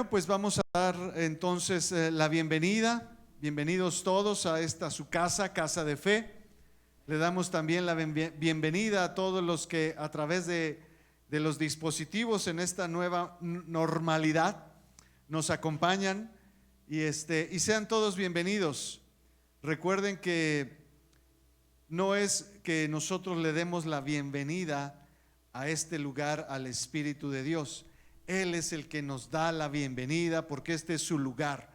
Bueno, pues vamos a dar entonces la bienvenida. Bienvenidos todos a esta su casa, Casa de Fe. Le damos también la bienvenida a todos los que a través de los dispositivos en esta nueva normalidad nos acompañan y sean todos bienvenidos. Recuerden que no es que nosotros le demos la bienvenida a este lugar al Espíritu de Dios. Él es el que nos da la bienvenida porque este es su lugar,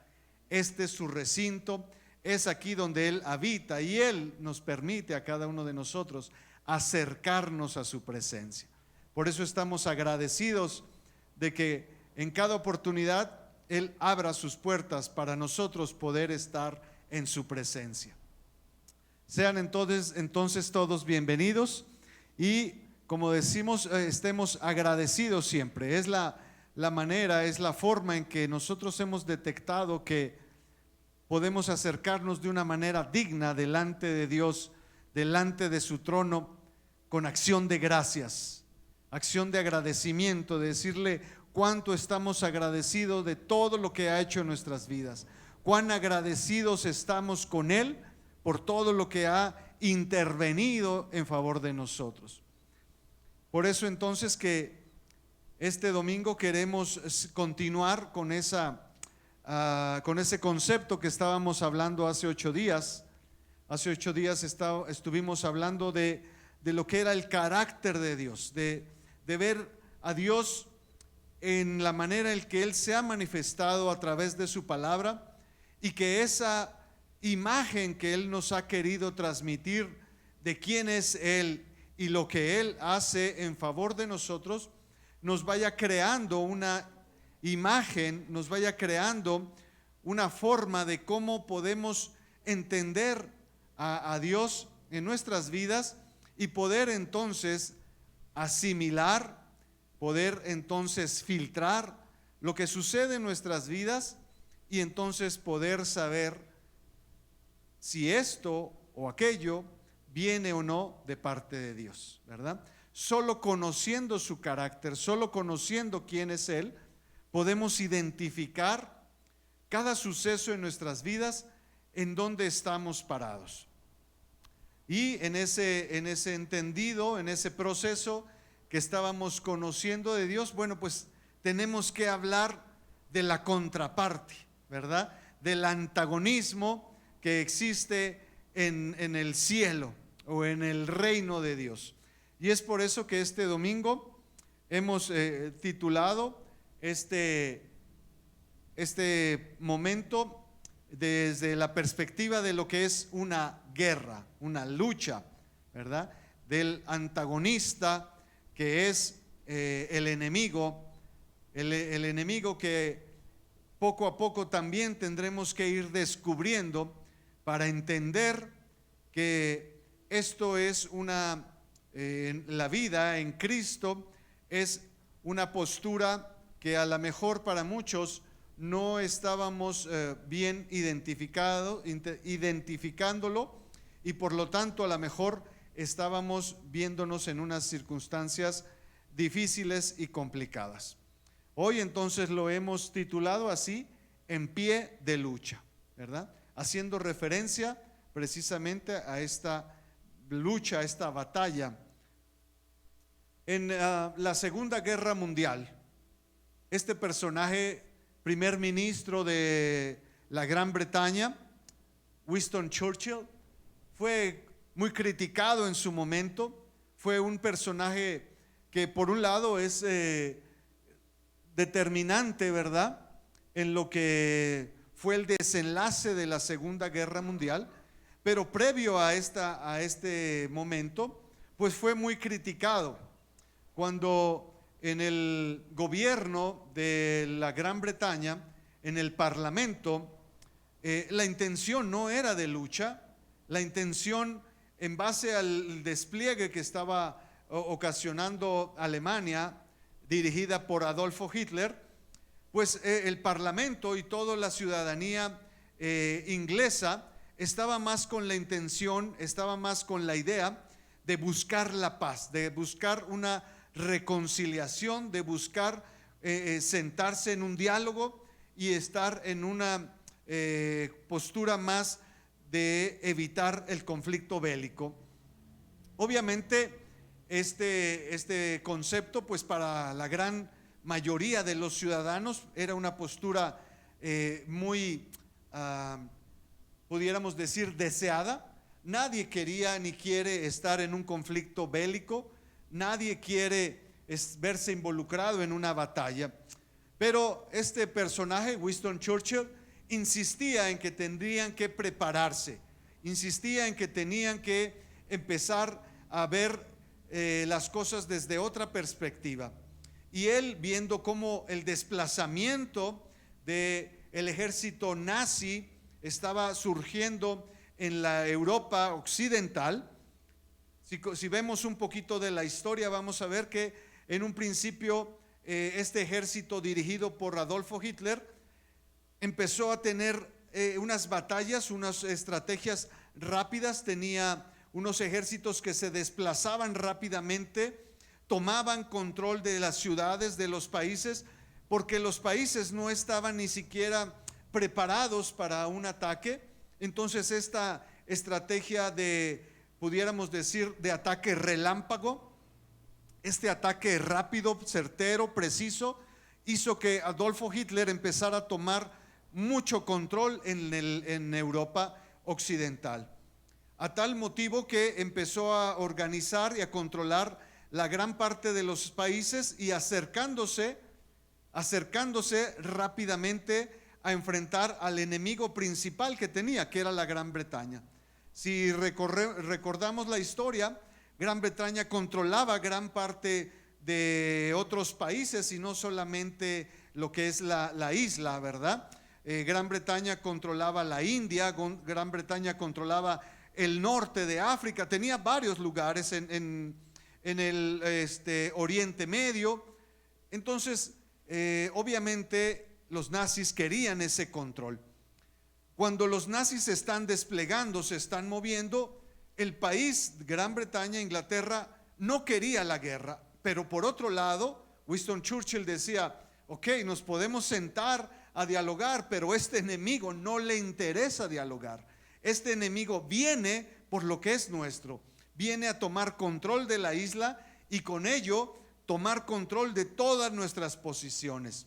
este es su recinto, es aquí donde Él habita y Él nos permite a cada uno de nosotros acercarnos a su presencia. Por eso estamos agradecidos de que en cada oportunidad Él abra sus puertas para nosotros poder estar en su presencia. Sean entonces todos bienvenidos y como decimos, estemos agradecidos siempre. Es la manera, es la forma en que nosotros hemos detectado que podemos acercarnos de una manera digna delante de Dios, delante de su trono, con acción de gracias, acción de agradecimiento, de decirle cuánto estamos agradecidos de todo lo que ha hecho en nuestras vidas, cuán agradecidos estamos con Él por todo lo que ha intervenido en favor de nosotros. Por eso entonces que este domingo queremos continuar con ese concepto que estábamos hablando hace 8 días. Hace 8 días estuvimos hablando de lo que era el carácter de Dios, de ver a Dios en la manera en que Él se ha manifestado a través de su palabra y que esa imagen que Él nos ha querido transmitir de quién es Él y lo que Él hace en favor de nosotros, nos vaya creando una imagen, nos vaya creando una forma de cómo podemos entender a Dios en nuestras vidas y poder entonces asimilar, poder entonces filtrar lo que sucede en nuestras vidas y entonces poder saber si esto o aquello viene o no de parte de Dios, ¿verdad? Solo conociendo su carácter, solo conociendo quién es Él, podemos identificar cada suceso en nuestras vidas en donde estamos parados. Y en ese entendido, en ese proceso que estábamos conociendo de Dios, bueno, pues tenemos que hablar de la contraparte, ¿verdad? Del antagonismo que existe en el cielo o en el reino de Dios. Y es por eso que este domingo hemos titulado este momento desde la perspectiva de lo que es una guerra, una lucha, ¿verdad? Del antagonista que es el enemigo, el enemigo que poco a poco también tendremos que ir descubriendo para entender que esto es la vida en Cristo es una postura que a lo mejor para muchos no estábamos bien identificándolo y por lo tanto a lo mejor estábamos viéndonos en unas circunstancias difíciles y complicadas. Hoy entonces lo hemos titulado así, en pie de lucha, ¿verdad? Haciendo referencia precisamente a esta lucha, esta batalla. En la Segunda Guerra Mundial, este personaje, primer ministro de la Gran Bretaña, Winston Churchill, fue muy criticado en su momento. Fue un personaje que por un lado es determinante, ¿verdad?, en lo que fue el desenlace de la Segunda Guerra Mundial, pero previo a este momento, pues fue muy criticado. Cuando en el gobierno de la Gran Bretaña, en el Parlamento, la intención no era de lucha, la intención en base al despliegue que estaba ocasionando Alemania, dirigida por Adolfo Hitler, pues el Parlamento y toda la ciudadanía inglesa estaba más con la intención, estaba más con la idea de buscar la paz, de buscar una reconciliación, de buscar sentarse en un diálogo y estar en una postura más de evitar el conflicto bélico. Obviamente este concepto, pues para la gran mayoría de los ciudadanos era una postura muy, pudiéramos decir, deseada. Nadie quería ni quiere estar en un conflicto bélico, nadie quiere verse involucrado en una batalla. Pero este personaje, Winston Churchill, insistía en que tendrían que prepararse, insistía en que tenían que empezar a ver las cosas desde otra perspectiva. Y él, viendo cómo el desplazamiento del ejército nazi estaba surgiendo en la Europa occidental, si vemos un poquito de la historia, vamos a ver que en un principio este ejército dirigido por Adolfo Hitler empezó a tener unas batallas, unas estrategias rápidas. Tenía unos ejércitos que se desplazaban rápidamente, tomaban control de las ciudades, de los países, porque los países no estaban ni siquiera preparados para un ataque. Entonces esta estrategia de, pudiéramos decir, de ataque relámpago, este ataque rápido, certero, preciso, hizo que Adolfo Hitler empezara a tomar mucho control en Europa occidental, a tal motivo que empezó a organizar y a controlar la gran parte de los países y acercándose rápidamente a enfrentar al enemigo principal que tenía, que era la Gran Bretaña. Si recordamos la historia, Gran Bretaña controlaba gran parte de otros países y no solamente lo que es la isla, ¿verdad? Gran Bretaña controlaba la India, Gran Bretaña controlaba el norte de África, tenía varios lugares en el Oriente Medio. Entonces, obviamente los nazis querían ese control. Cuando los nazis se están desplegando, se están moviendo, el país, Gran Bretaña, Inglaterra, no quería la guerra. Pero por otro lado, Winston Churchill decía, ok, nos podemos sentar a dialogar, pero este enemigo no le interesa dialogar. Este enemigo viene por lo que es nuestro, viene a tomar control de la isla y con ello tomar control de todas nuestras posiciones.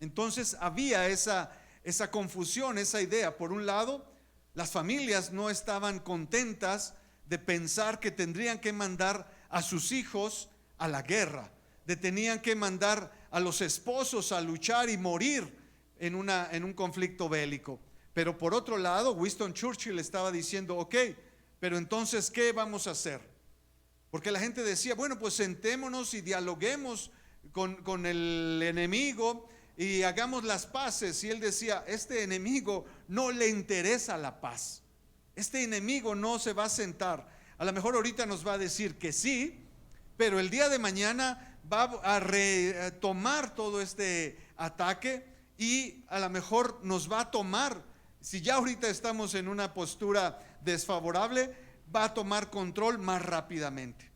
Entonces había esa confusión, esa idea. Por un lado, las familias no estaban contentas de pensar que tendrían que mandar a sus hijos a la guerra, tenían que mandar a los esposos a luchar y morir en un conflicto bélico. Pero por otro lado, Winston Churchill estaba diciendo, ok, pero entonces, ¿qué vamos a hacer? Porque la gente decía, bueno, pues sentémonos y dialoguemos con el enemigo y hagamos las paces. Y él decía, este enemigo no le interesa la paz, este enemigo no se va a sentar. A lo mejor ahorita nos va a decir que sí, pero el día de mañana va a retomar todo este ataque y a lo mejor nos va a tomar, si ya ahorita estamos en una postura desfavorable, va a tomar control más rápidamente.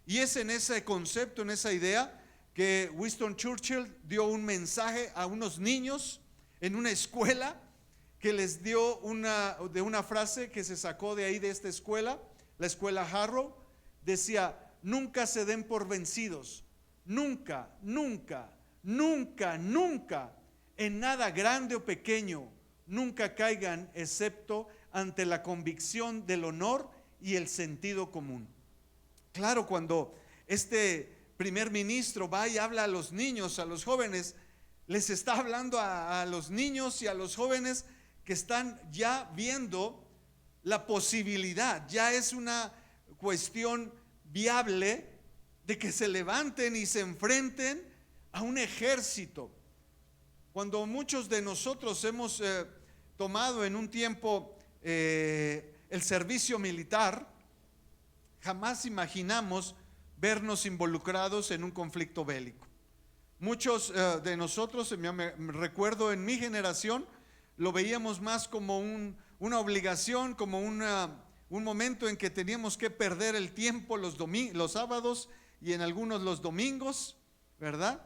Y es en ese concepto, en esa idea, que Winston Churchill dio un mensaje a unos niños en una escuela, que les dio una frase que se sacó de ahí, de esta escuela, la escuela Harrow. Decía, nunca se den por vencidos, nunca, nunca, nunca, nunca, en nada grande o pequeño, nunca caigan excepto ante la convicción del honor y el sentido común. Claro, cuando este primer ministro va y habla a los niños, a los jóvenes, les está hablando a los niños y a los jóvenes que están ya viendo la posibilidad, ya es una cuestión viable de que se levanten y se enfrenten a un ejército. Cuando muchos de nosotros hemos tomado en un tiempo el servicio militar, jamás imaginamos vernos involucrados en un conflicto bélico. Muchos de nosotros, me recuerdo en mi generación, lo veíamos más como una obligación, como un momento en que teníamos que perder el tiempo los sábados y en algunos los domingos, ¿verdad?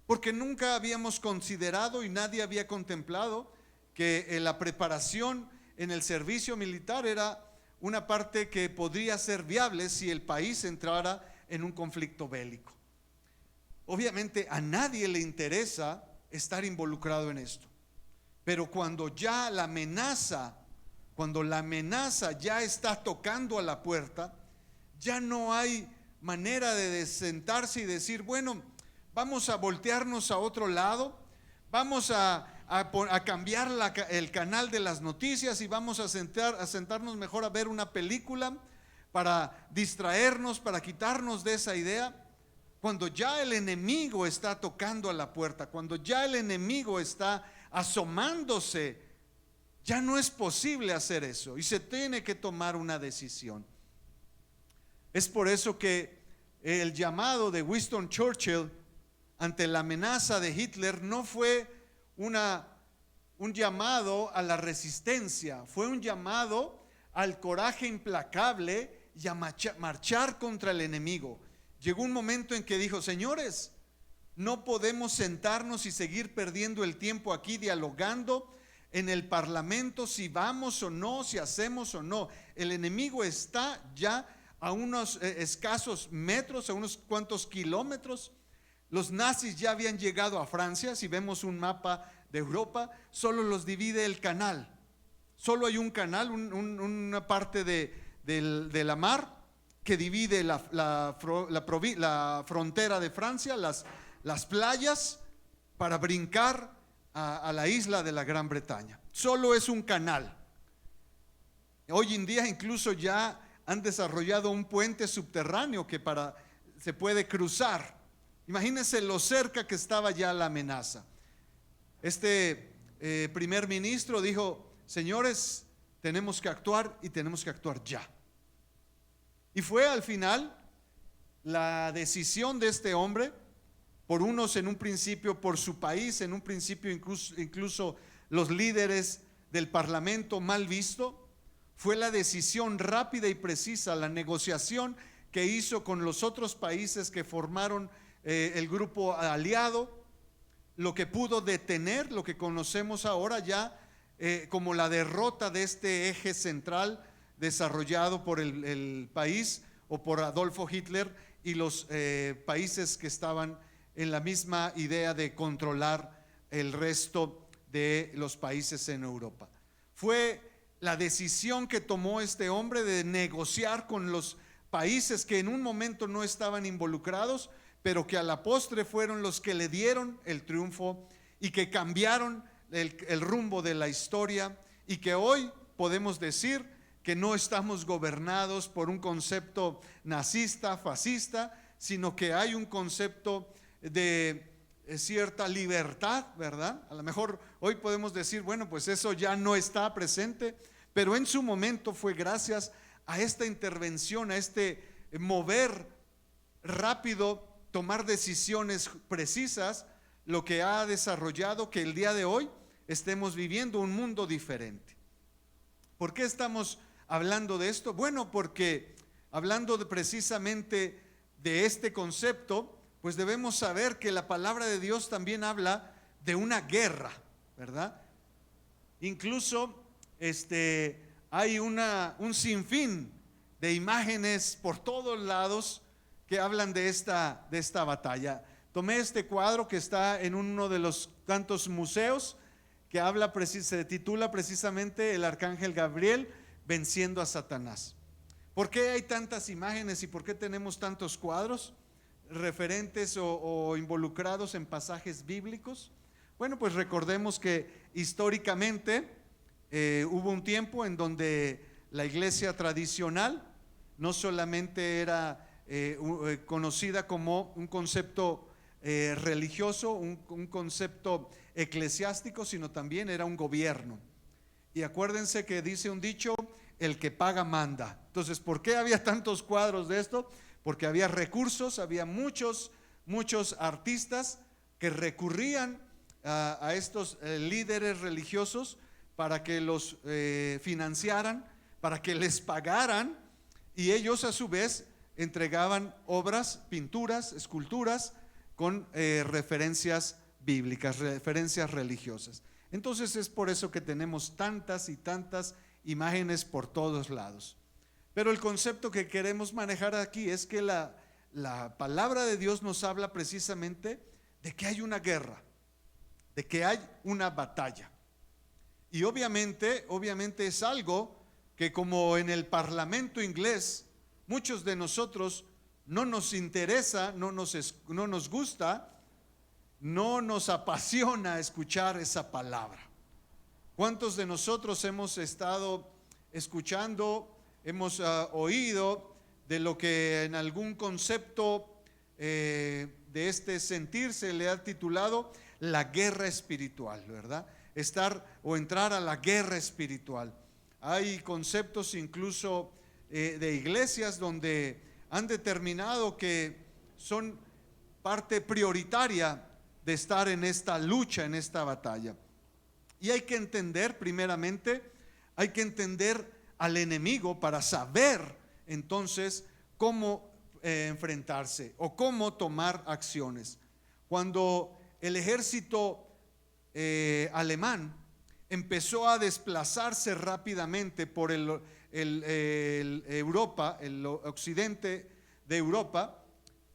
porque nunca habíamos considerado y nadie había contemplado que la preparación en el servicio militar era una parte que podría ser viable si el país entrara en un conflicto bélico. Obviamente a nadie le interesa estar involucrado en esto, pero cuando la amenaza ya está tocando a la puerta, ya no hay manera de sentarse y decir, bueno, vamos a voltearnos a otro lado, vamos a cambiar el canal de las noticias y vamos a sentarnos mejor a ver una película para distraernos, para quitarnos de esa idea. Cuando ya el enemigo está tocando a la puerta, cuando ya el enemigo está asomándose, ya no es posible hacer eso y se tiene que tomar una decisión. Es por eso que el llamado de Winston Churchill ante la amenaza de Hitler no fue un llamado a la resistencia, fue un llamado al coraje implacable y a marchar contra el enemigo. Llegó un momento en que dijo, señores, no podemos sentarnos y seguir perdiendo el tiempo aquí dialogando en el parlamento si vamos o no, si hacemos o no. El enemigo está ya a unos escasos metros, a unos cuantos kilómetros. Los nazis ya habían llegado a Francia. Si vemos un mapa de Europa, solo los divide el canal. Solo hay un canal, una parte de la mar que divide la frontera de Francia, las playas, para brincar a la isla de la Gran Bretaña. Solo es un canal. Hoy en día incluso ya han desarrollado un puente subterráneo que se puede cruzar. Imagínense lo cerca que estaba ya la amenaza. Este primer ministro dijo, señores, tenemos que actuar y tenemos que actuar ya. Y fue al final la decisión de este hombre, por unos en un principio, por su país, en un principio incluso los líderes del parlamento mal visto, fue la decisión rápida y precisa, la negociación que hizo con los otros países que formaron el grupo aliado, lo que pudo detener lo que conocemos ahora ya como la derrota de este eje central desarrollado por el país o por Adolfo Hitler y los países que estaban en la misma idea de controlar el resto de los países en Europa. Fue la decisión que tomó este hombre de negociar con los países que en un momento no estaban involucrados, pero que a la postre fueron los que le dieron el triunfo y que cambiaron el rumbo de la historia, y que hoy podemos decir que no estamos gobernados por un concepto nazista, fascista, sino que hay un concepto de cierta libertad, ¿verdad? A lo mejor hoy podemos decir, bueno, pues eso ya no está presente, pero en su momento fue gracias a esta intervención, a este mover rápido, tomar decisiones precisas, lo que ha desarrollado que el día de hoy estemos viviendo un mundo diferente. ¿Por qué estamos hablando de esto? Bueno, porque hablando precisamente de este concepto, pues debemos saber que la palabra de Dios también habla de una guerra, ¿verdad? Incluso hay un sinfín de imágenes por todos lados que hablan de esta batalla. Tomé este cuadro que está en uno de los tantos museos que se titula precisamente El Arcángel Gabriel venciendo a Satanás. ¿Por qué hay tantas imágenes y por qué tenemos tantos cuadros referentes o involucrados en pasajes bíblicos? Bueno, pues recordemos que históricamente hubo un tiempo en donde la iglesia tradicional no solamente era conocida como un concepto religioso, un concepto eclesiástico, sino también era un gobierno. Y acuérdense que dice un dicho, el que paga manda. Entonces, ¿por qué había tantos cuadros de esto? Porque había recursos, había muchos artistas que recurrían a estos líderes religiosos para que los financiaran, para que les pagaran, y ellos a su vez entregaban obras, pinturas, esculturas con referencias bíblicas, referencias religiosas. Entonces es por eso que tenemos tantas y tantas imágenes por todos lados. Pero el concepto que queremos manejar aquí es que la palabra de Dios nos habla precisamente de que hay una guerra, de que hay una batalla. Y obviamente es algo que, como en el parlamento inglés, muchos de nosotros no nos interesa, no nos gusta, no nos apasiona escuchar esa palabra. ¿Cuántos de nosotros hemos estado escuchando, hemos oído de lo que en algún concepto de este sentir se le ha titulado la guerra espiritual, ¿verdad? Estar o entrar a la guerra espiritual. Hay conceptos incluso de iglesias donde han determinado que son parte prioritaria de estar en esta lucha, en esta batalla. Y hay que entender, primeramente, hay que entender al enemigo para saber entonces cómo enfrentarse o cómo tomar acciones. Cuando el ejército alemán empezó a desplazarse rápidamente por Europa, el occidente de Europa,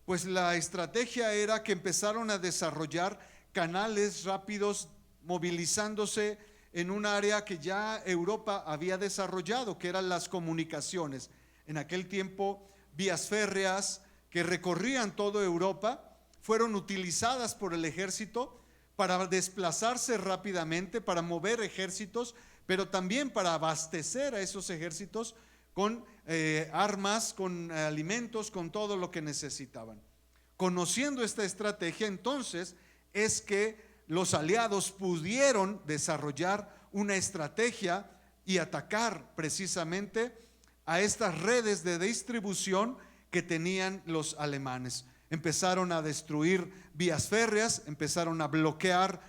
pues la estrategia era que empezaron a desarrollar canales rápidos, movilizándose en un área que ya Europa había desarrollado, que eran las comunicaciones. En aquel tiempo, vías férreas que recorrían toda Europa fueron utilizadas por el ejército para desplazarse rápidamente, para mover ejércitos, pero también para abastecer a esos ejércitos con armas, con alimentos, con todo lo que necesitaban. Conociendo esta estrategia, entonces es que los aliados pudieron desarrollar una estrategia y atacar precisamente a estas redes de distribución que tenían los alemanes. Empezaron a destruir vías férreas, empezaron a bloquear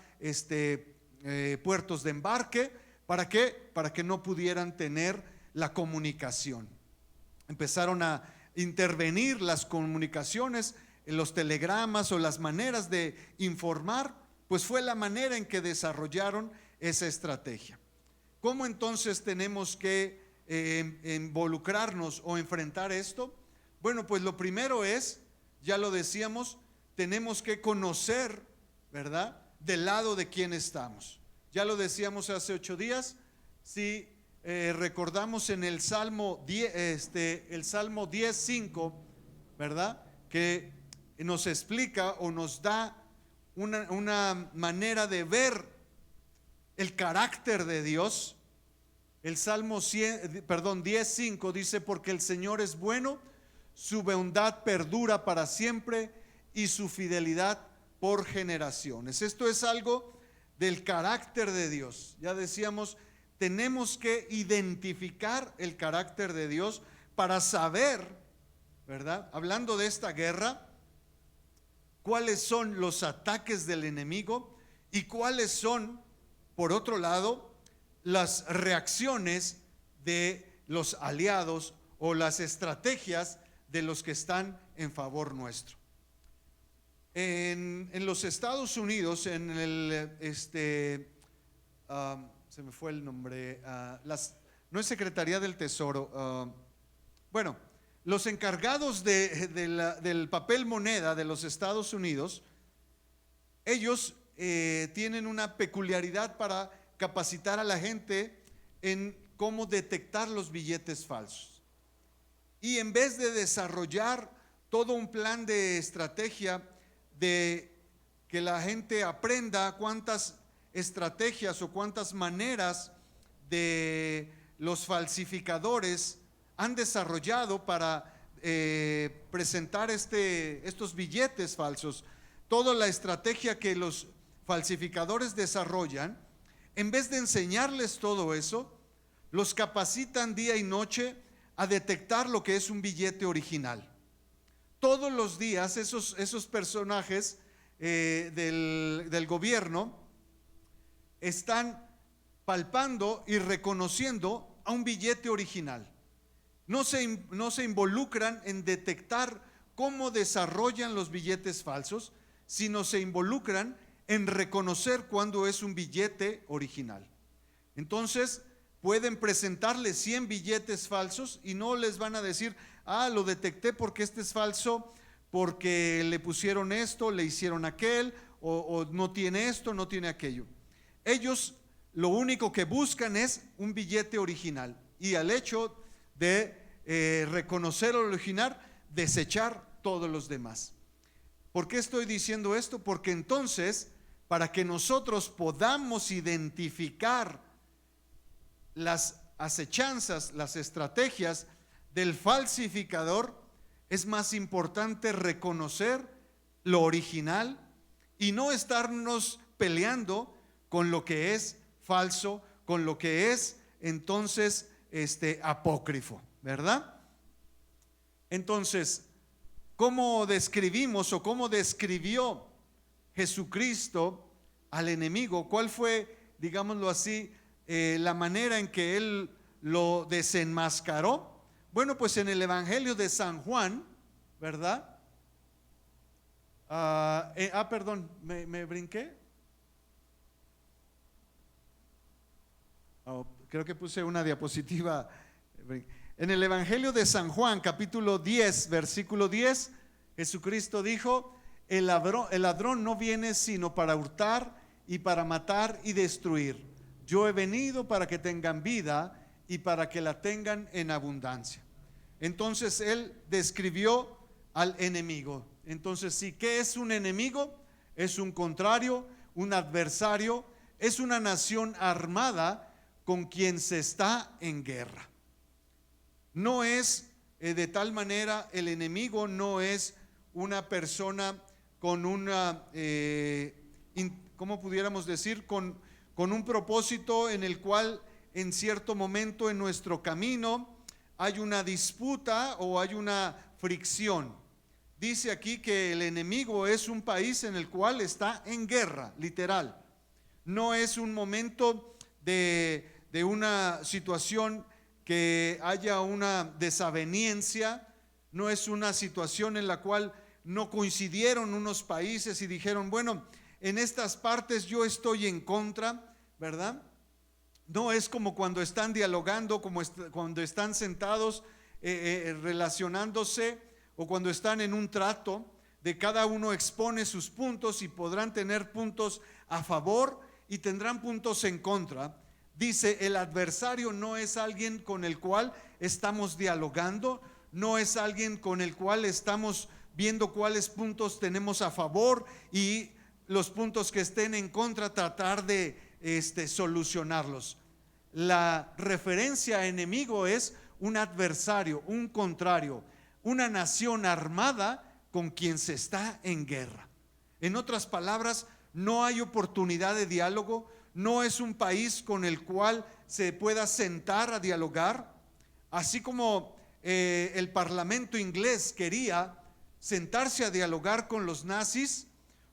puertos de embarque. ¿Para qué? Para que no pudieran tener la comunicación. Empezaron a intervenir las comunicaciones, los telegramas o las maneras de informar, pues fue la manera en que desarrollaron esa estrategia. ¿Cómo entonces tenemos que involucrarnos o enfrentar esto? Bueno, pues lo primero es, ya lo decíamos, tenemos que conocer, ¿verdad?, del lado de quién estamos. Ya lo decíamos hace 8 días, si recordamos en el Salmo 10:5, ¿verdad?, que nos explica o nos da una manera de ver el carácter de Dios. El Salmo 10:5 dice: porque el Señor es bueno, su bondad perdura para siempre y su fidelidad por generaciones. Esto es algo del carácter de Dios. Ya decíamos, tenemos que identificar el carácter de Dios para saber, ¿verdad?, hablando de esta guerra, cuáles son los ataques del enemigo y cuáles son, por otro lado, las reacciones de los aliados o las estrategias de los que están en favor nuestro. En los Estados Unidos, en el se me fue el nombre, no es Secretaría del Tesoro, bueno, los encargados del papel moneda de los Estados Unidos, ellos tienen una peculiaridad para capacitar a la gente en cómo detectar los billetes falsos. Y en vez de desarrollar todo un plan de estrategia de que la gente aprenda cuántas estrategias o cuántas maneras de los falsificadores han desarrollado para presentar estos billetes falsos, toda la estrategia que los falsificadores desarrollan, en vez de enseñarles todo eso, los capacitan día y noche a detectar lo que es un billete original. Todos los días esos personajes del gobierno están palpando y reconociendo a un billete original. No se involucran en detectar cómo desarrollan los billetes falsos, sino se involucran en reconocer cuando es un billete original. Entonces pueden presentarle 100 billetes falsos y no les van a decir, lo detecté porque este es falso, porque le pusieron esto, le hicieron aquel, o no tiene esto, no tiene aquello. Ellos lo único que buscan es un billete original, y al hecho de reconocer el original, desechar todos los demás. ¿Por qué estoy diciendo esto? Porque entonces, para que nosotros podamos identificar las acechanzas, las estrategias del falsificador, es más importante reconocer lo original y no estarnos peleando con lo que es falso, con lo que es entonces apócrifo, ¿verdad? Entonces, ¿cómo describimos o cómo describió Jesucristo al enemigo? ¿Cuál fue, digámoslo así, la manera en que él lo desenmascaró? Bueno, pues en el Evangelio de San Juan, ¿verdad? Perdón, me brinqué. Creo que puse una diapositiva. En el Evangelio de San Juan, capítulo 10, versículo 10, Jesucristo dijo: el ladrón no viene sino para hurtar y para matar y destruir. Yo he venido para que tengan vida y para que la tengan en abundancia. Entonces él describió al enemigo. Entonces, sí, ¿qué es un enemigo? Es un contrario, un adversario, es una nación armada con quien se está en guerra. No es de tal manera, el enemigo no es una persona con una, ¿cómo pudiéramos decir? Con un propósito en el cual en cierto momento en nuestro camino hay una disputa o hay una fricción. Dice aquí que el enemigo es un país en el cual está en guerra, literal. No es un momento de una situación que haya una desaveniencia, no es una situación en la cual no coincidieron unos países y dijeron, bueno, en estas partes yo estoy en contra, ¿verdad? No es como cuando están dialogando, como cuando están sentados relacionándose, o cuando están en un trato de cada uno expone sus puntos y podrán tener puntos a favor y tendrán puntos en contra. Dice, el adversario no es alguien con el cual estamos dialogando, no es alguien con el cual estamos viendo cuáles puntos tenemos a favor y los puntos que estén en contra, tratar de solucionarlos. La referencia a enemigo es un adversario, un contrario, una nación armada con quien se está en guerra. En otras palabras, no hay oportunidad de diálogo, no es un país con el cual se pueda sentar a dialogar, así como el parlamento inglés quería sentarse a dialogar con los nazis.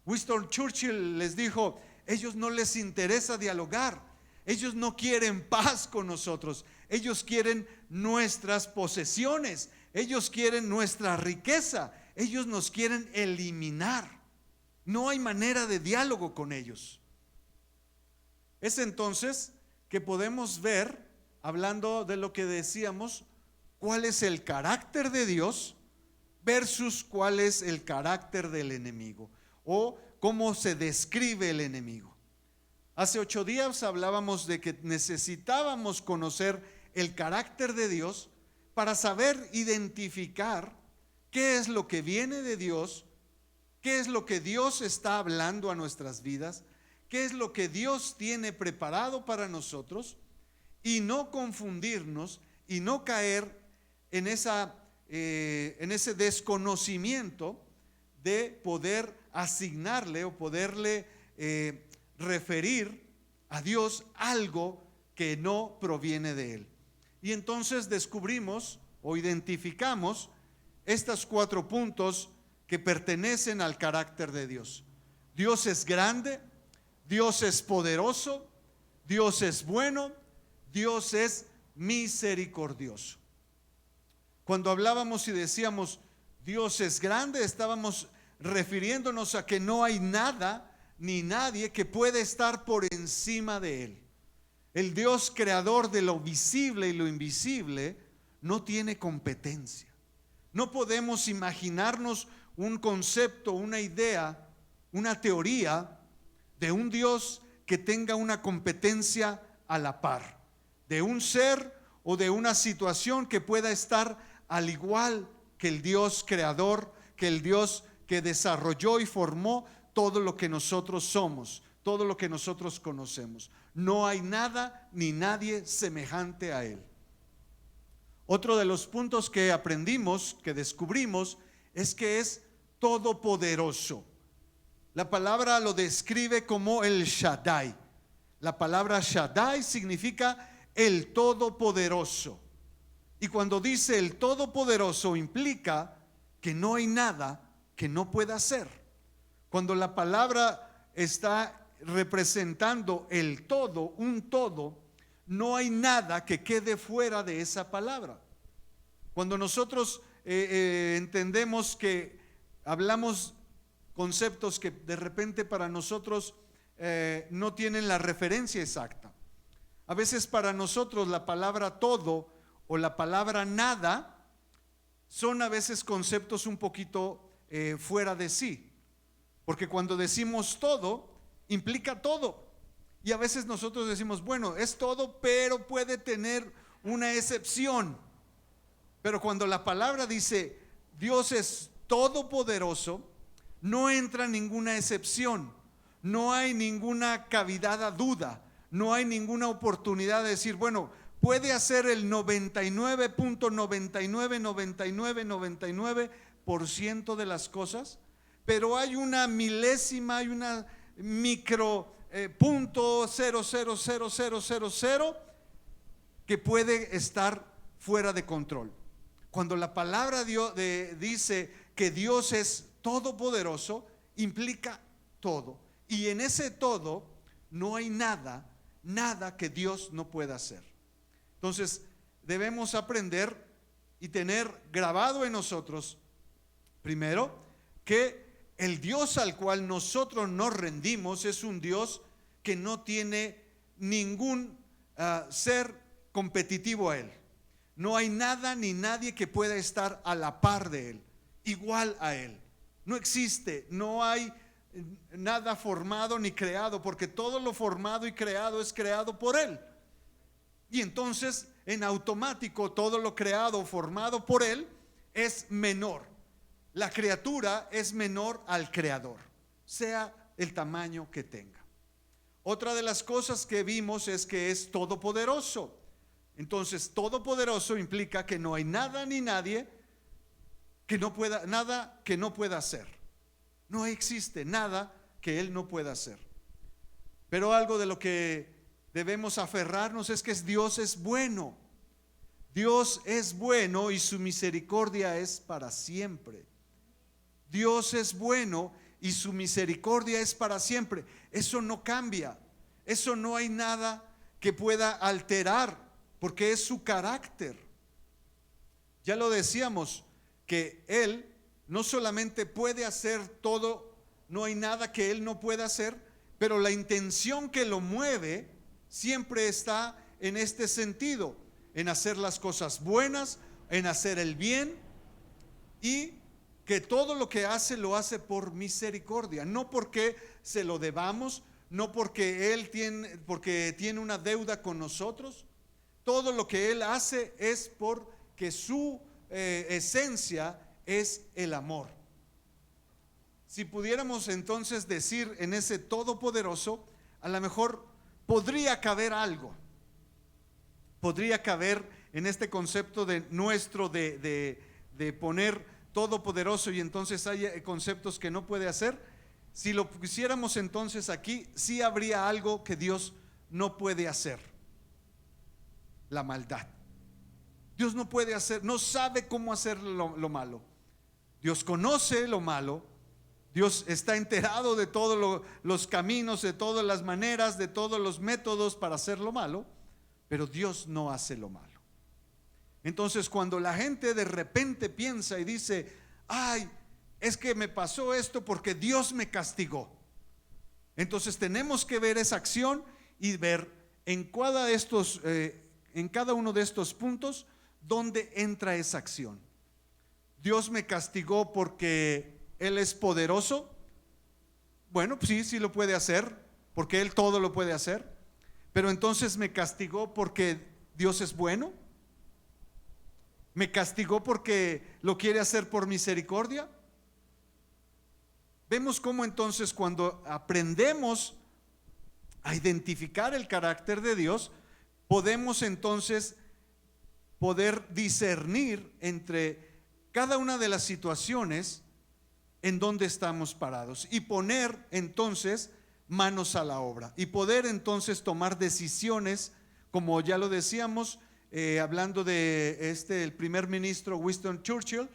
Winston Churchill les dijo, ellos no les interesa dialogar, ellos no quieren paz con nosotros, ellos quieren nuestras posesiones, ellos quieren nuestra riqueza, ellos nos quieren eliminar. No hay manera de diálogo con ellos. Es entonces que podemos ver, hablando de lo que decíamos, cuál es el carácter de Dios versus cuál es el carácter del enemigo, o cómo se describe el enemigo. Hace 8 días hablábamos de que necesitábamos conocer el carácter de Dios para saber identificar qué es lo que viene de Dios, qué es lo que Dios está hablando a nuestras vidas, qué es lo que Dios tiene preparado para nosotros, y no confundirnos y no caer en ese desconocimiento de poder asignarle o poderle referir a Dios algo que no proviene de Él. Y entonces descubrimos o identificamos estos 4 puntos que pertenecen al carácter de Dios. Dios es grande, Dios es poderoso, Dios es bueno, Dios es misericordioso. Cuando hablábamos y decíamos Dios es grande, estábamos refiriéndonos a que no hay nada ni nadie que pueda estar por encima de Él. El Dios creador de lo visible y lo invisible no tiene competencia. No podemos imaginarnos un concepto, una idea, una teoría de un Dios que tenga una competencia a la par, de un ser o de una situación que pueda estar al igual que el Dios creador, que el Dios que desarrolló y formó todo lo que nosotros somos, todo lo que nosotros conocemos. No hay nada ni nadie semejante a Él. Otro de los puntos que aprendimos, que descubrimos, es que es todopoderoso. La palabra lo describe como el Shaddai. La palabra Shaddai significa el todopoderoso. Y cuando dice el todopoderoso implica que no hay nada que no pueda hacer. Cuando la palabra está representando el todo, un todo, no hay nada que quede fuera de esa palabra. Cuando nosotros entendemos que hablamos conceptos que de repente para nosotros no tienen la referencia exacta. A veces para nosotros la palabra todo o la palabra nada son a veces conceptos un poquito fuera de sí. Porque cuando decimos todo, implica todo. Y a veces nosotros decimos, bueno, es todo, pero puede tener una excepción. Pero cuando la palabra dice Dios es todopoderoso, no entra ninguna excepción, no hay ninguna cavidad a duda, no hay ninguna oportunidad de decir, bueno, puede hacer el 99.999999% de las cosas, pero hay una milésima, hay una micro punto 0.00000 que puede estar fuera de control. Cuando la palabra dice que Dios es todopoderoso, implica todo. Y en ese todo no hay nada que Dios no pueda hacer. Entonces debemos aprender y tener grabado en nosotros, primero, que el Dios al cual nosotros nos rendimos es un Dios que no tiene ningún ser competitivo a Él. No hay nada ni nadie que pueda estar a la par de Él, igual a Él. No existe, no hay nada formado ni creado, porque todo lo formado y creado es creado por Él. Y entonces, en automático, todo lo creado o formado por Él es menor. La criatura es menor al creador, sea el tamaño que tenga. Otra de las cosas que vimos es que es todopoderoso. Entonces, todopoderoso implica que no hay nada ni nadie que no pueda, nada que no pueda hacer. No existe nada que Él no pueda hacer. Pero algo de lo que debemos aferrarnos es que Dios es bueno. Dios es bueno y su misericordia es para siempre. Dios es bueno y su misericordia es para siempre. Eso no cambia. Eso no hay nada que pueda alterar, porque es su carácter. Ya lo decíamos, que Él no solamente puede hacer todo, no hay nada que Él no pueda hacer, pero la intención que lo mueve siempre está en este sentido, en hacer las cosas buenas, en hacer el bien, y que todo lo que hace lo hace por misericordia, no porque se lo debamos, no porque Él tiene una deuda con nosotros. Todo lo que Él hace es porque su esencia es el amor. Si pudiéramos entonces decir en ese todopoderoso, a lo mejor podría caber algo, podría caber en este concepto de nuestro de poner todopoderoso, y entonces hay conceptos que no puede hacer. Si lo pusiéramos entonces aquí, sí habría algo que Dios no puede hacer: la maldad. Dios no puede hacer, no sabe cómo hacer lo malo. Dios conoce lo malo. Dios está enterado de todos los caminos, de todas las maneras, de todos los métodos para hacer lo malo, pero Dios no hace lo malo. Entonces, cuando la gente de repente piensa y dice: ay, es que me pasó esto porque Dios me castigó. Entonces tenemos que ver esa acción y ver en cada uno de estos puntos dónde entra esa acción. Dios me castigó porque Él es poderoso. Bueno, sí lo puede hacer, porque Él todo lo puede hacer. Pero entonces me castigó porque Dios es bueno. Me castigó porque lo quiere hacer por misericordia. Vemos cómo entonces cuando aprendemos a identificar el carácter de Dios, podemos entonces poder discernir entre cada una de las situaciones en donde estamos parados y poner entonces manos a la obra y poder entonces tomar decisiones, como ya lo decíamos, hablando de el primer ministro Winston Churchill.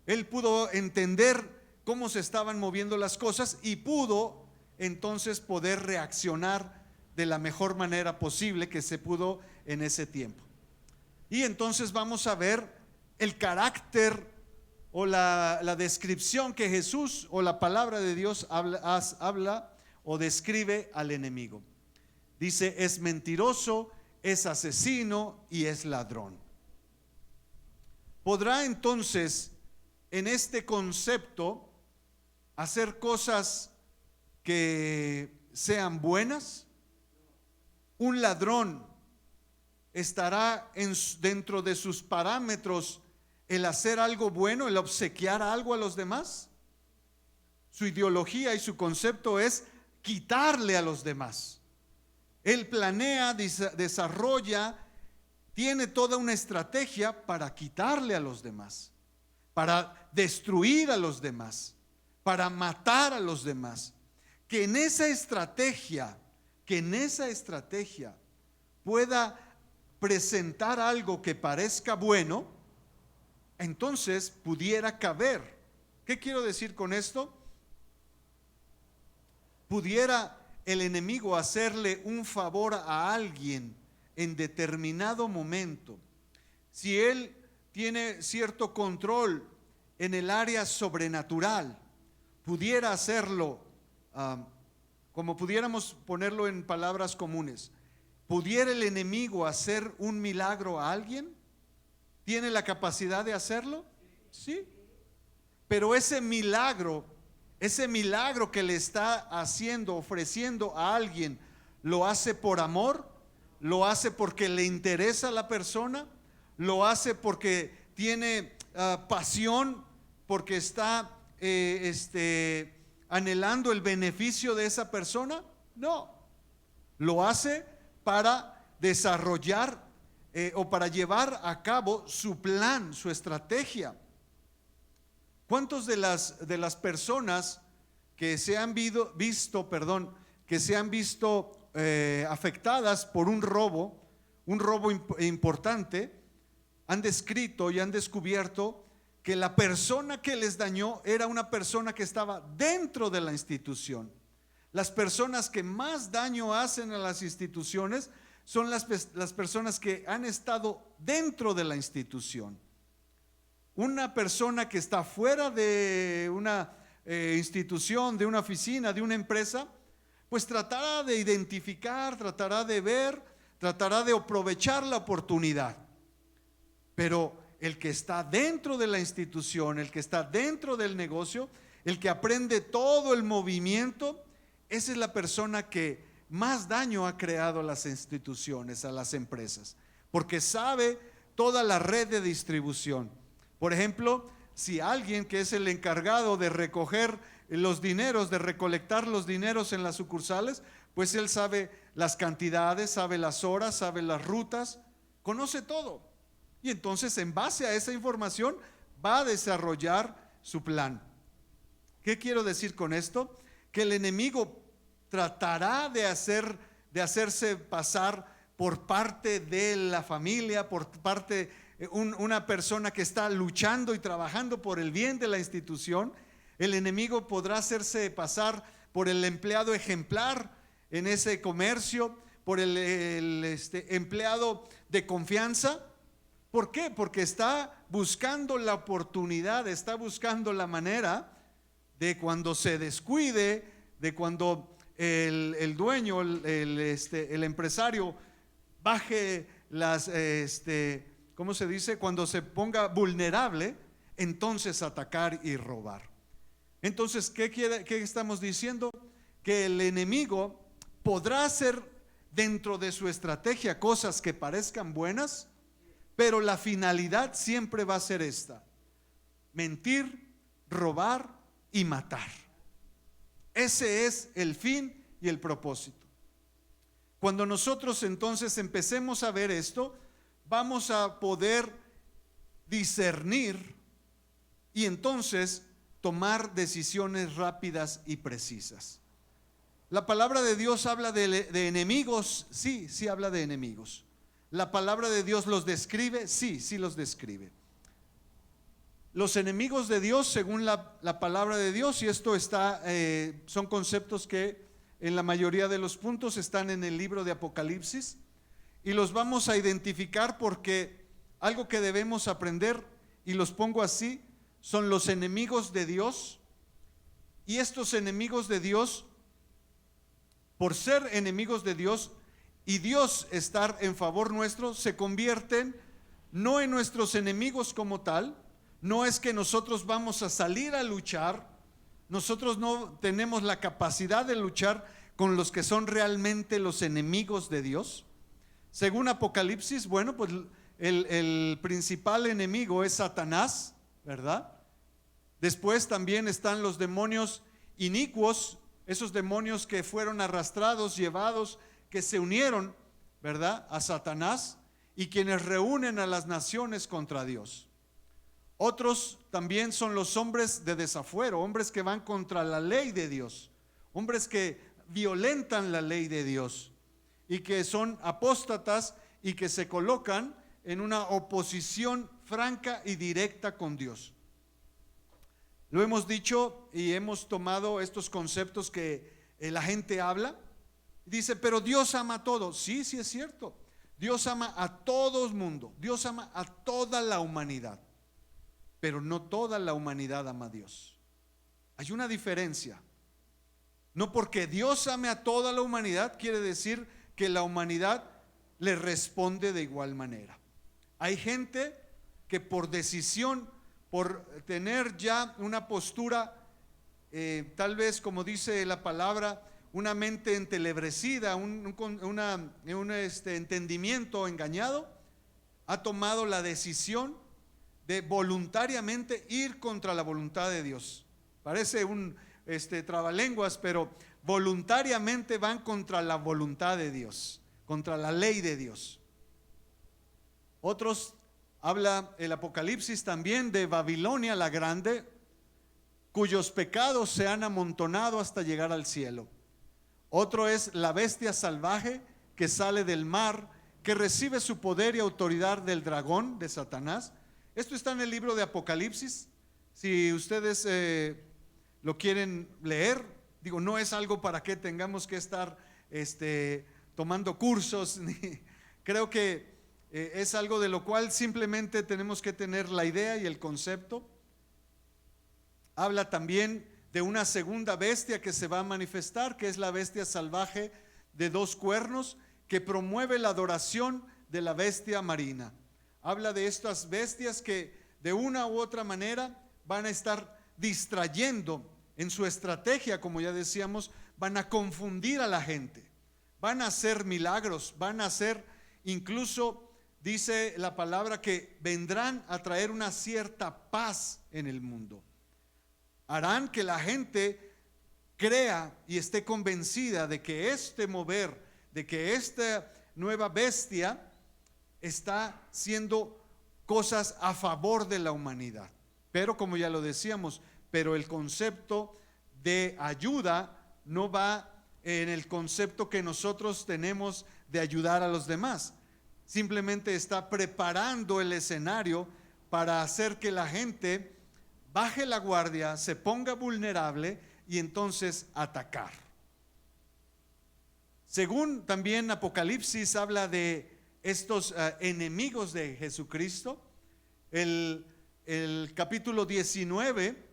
Él pudo entender cómo se estaban moviendo las cosas y pudo entonces poder reaccionar de la mejor manera posible que se pudo en ese tiempo. Y entonces vamos a ver el carácter o la descripción que Jesús o la palabra de Dios habla o describe al enemigo. Dice: es mentiroso, es asesino y es ladrón. ¿Podrá entonces en este concepto hacer cosas que sean buenas? Un ladrón estará dentro de sus parámetros el hacer algo bueno, el obsequiar algo a los demás. Su ideología y su concepto es quitarle a los demás. Él planea, desarrolla, tiene toda una estrategia para quitarle a los demás, para destruir a los demás, para matar a los demás. Que en esa estrategia pueda presentar algo que parezca bueno, entonces pudiera caber. ¿Qué quiero decir con esto? Pudiera el enemigo hacerle un favor a alguien en determinado momento. Si él tiene cierto control en el área sobrenatural, pudiera hacerlo, como pudiéramos ponerlo en palabras comunes, ¿pudiera el enemigo hacer un milagro a alguien? ¿Tiene la capacidad de hacerlo? Sí. Pero ese milagro que le está haciendo, ofreciendo a alguien, ¿lo hace por amor? ¿Lo hace porque le interesa a la persona? ¿Lo hace porque tiene pasión? ¿Porque está anhelando el beneficio de esa persona? No. Lo hace para desarrollar o para llevar a cabo su plan, su estrategia. ¿Cuántos de las personas que se han visto afectadas por un robo importante, han descrito y han descubierto que la persona que les dañó era una persona que estaba dentro de la institución? Las personas que más daño hacen a las instituciones son las personas que han estado dentro de la institución. Una persona que está fuera de una institución, de una oficina, de una empresa, pues tratará de identificar, tratará de ver, tratará de aprovechar la oportunidad. Pero el que está dentro de la institución, el que está dentro del negocio, el que aprende todo el movimiento, esa es la persona que más daño ha creado a las instituciones, a las empresas, porque sabe toda la red de distribución. Por ejemplo, si alguien que es el encargado de recoger los dineros, de recolectar los dineros en las sucursales, pues él sabe las cantidades, sabe las horas, sabe las rutas, conoce todo. Y entonces en base a esa información va a desarrollar su plan. ¿Qué quiero decir con esto? Que el enemigo tratará de hacerse pasar por parte de la familia, por parte de una persona que está luchando y trabajando por el bien de la institución. El enemigo podrá hacerse pasar por el empleado ejemplar en ese comercio, por el empleado de confianza, ¿Por qué? Porque está buscando la oportunidad, está buscando la manera de cuando se descuide, de cuando el dueño, el empresario baje las, ¿cómo se dice? Cuando se ponga vulnerable, entonces atacar y robar. Entonces, ¿qué estamos diciendo? Que el enemigo podrá hacer dentro de su estrategia cosas que parezcan buenas, pero la finalidad siempre va a ser esta: mentir, robar y matar. Ese es el fin y el propósito. Cuando nosotros entonces empecemos a ver esto, vamos a poder discernir y entonces tomar decisiones rápidas y precisas. La palabra de Dios habla de enemigos, sí habla de enemigos. La palabra de Dios los describe, sí los describe. Los enemigos de Dios, según la palabra de Dios, y esto son conceptos que en la mayoría de los puntos están en el libro de Apocalipsis, y los vamos a identificar porque algo que debemos aprender, y los pongo así, son los enemigos de Dios. Y estos enemigos de Dios, por ser enemigos de Dios y Dios estar en favor nuestro, se convierten no en nuestros enemigos como tal. No es que nosotros vamos a salir a luchar, nosotros no tenemos la capacidad de luchar con los que son realmente los enemigos de Dios. Según Apocalipsis, bueno, pues el principal enemigo es Satanás, ¿verdad? Después también están los demonios inicuos, esos demonios que fueron arrastrados, llevados, que se unieron, ¿verdad?, a Satanás, y quienes reúnen a las naciones contra Dios. Otros también son los hombres de desafuero, hombres que van contra la ley de Dios, hombres que violentan la ley de Dios y que son apóstatas y que se colocan en una oposición franca y directa con Dios. Lo hemos dicho y hemos tomado estos conceptos que la gente habla. Dice, pero Dios ama a todos. Sí, es cierto. Dios ama a todo el mundo. Dios ama a toda la humanidad. Pero no toda la humanidad ama a Dios. Hay una diferencia. No porque Dios ame a toda la humanidad quiere decir que la humanidad le responde de igual manera. Hay gente que por decisión, por tener ya una postura, tal vez como dice la palabra, una mente entenebrecida, un entendimiento engañado, ha tomado la decisión de voluntariamente ir contra la voluntad de Dios. Parece un trabalenguas, pero voluntariamente van contra la voluntad de Dios, contra la ley de Dios. Otros, habla el Apocalipsis también de Babilonia la grande, cuyos pecados se han amontonado hasta llegar al cielo. Otro es la bestia salvaje que sale del mar, que recibe su poder y autoridad del dragón, de Satanás. Esto está en el libro de Apocalipsis. Si ustedes lo quieren leer, digo, no es algo para que tengamos que estar tomando cursos. Creo que es algo de lo cual simplemente tenemos que tener la idea y el concepto. Habla también de una segunda bestia que se va a manifestar, que es la bestia salvaje de 2 cuernos, que promueve la adoración de la bestia marina. Habla de estas bestias que de una u otra manera van a estar distrayendo en su estrategia, como ya decíamos, van a confundir a la gente, van a hacer milagros, van a hacer, incluso dice la palabra, que vendrán a traer una cierta paz en el mundo. Harán que la gente crea y esté convencida de que este mover, de que esta nueva bestia está haciendo cosas a favor de la humanidad. Pero como ya lo decíamos, pero el concepto de ayuda no va en el concepto que nosotros tenemos de ayudar a los demás. Simplemente está preparando el escenario para hacer que la gente baje la guardia, se ponga vulnerable y entonces atacar. Según también Apocalipsis habla de estos enemigos de Jesucristo. El capítulo 19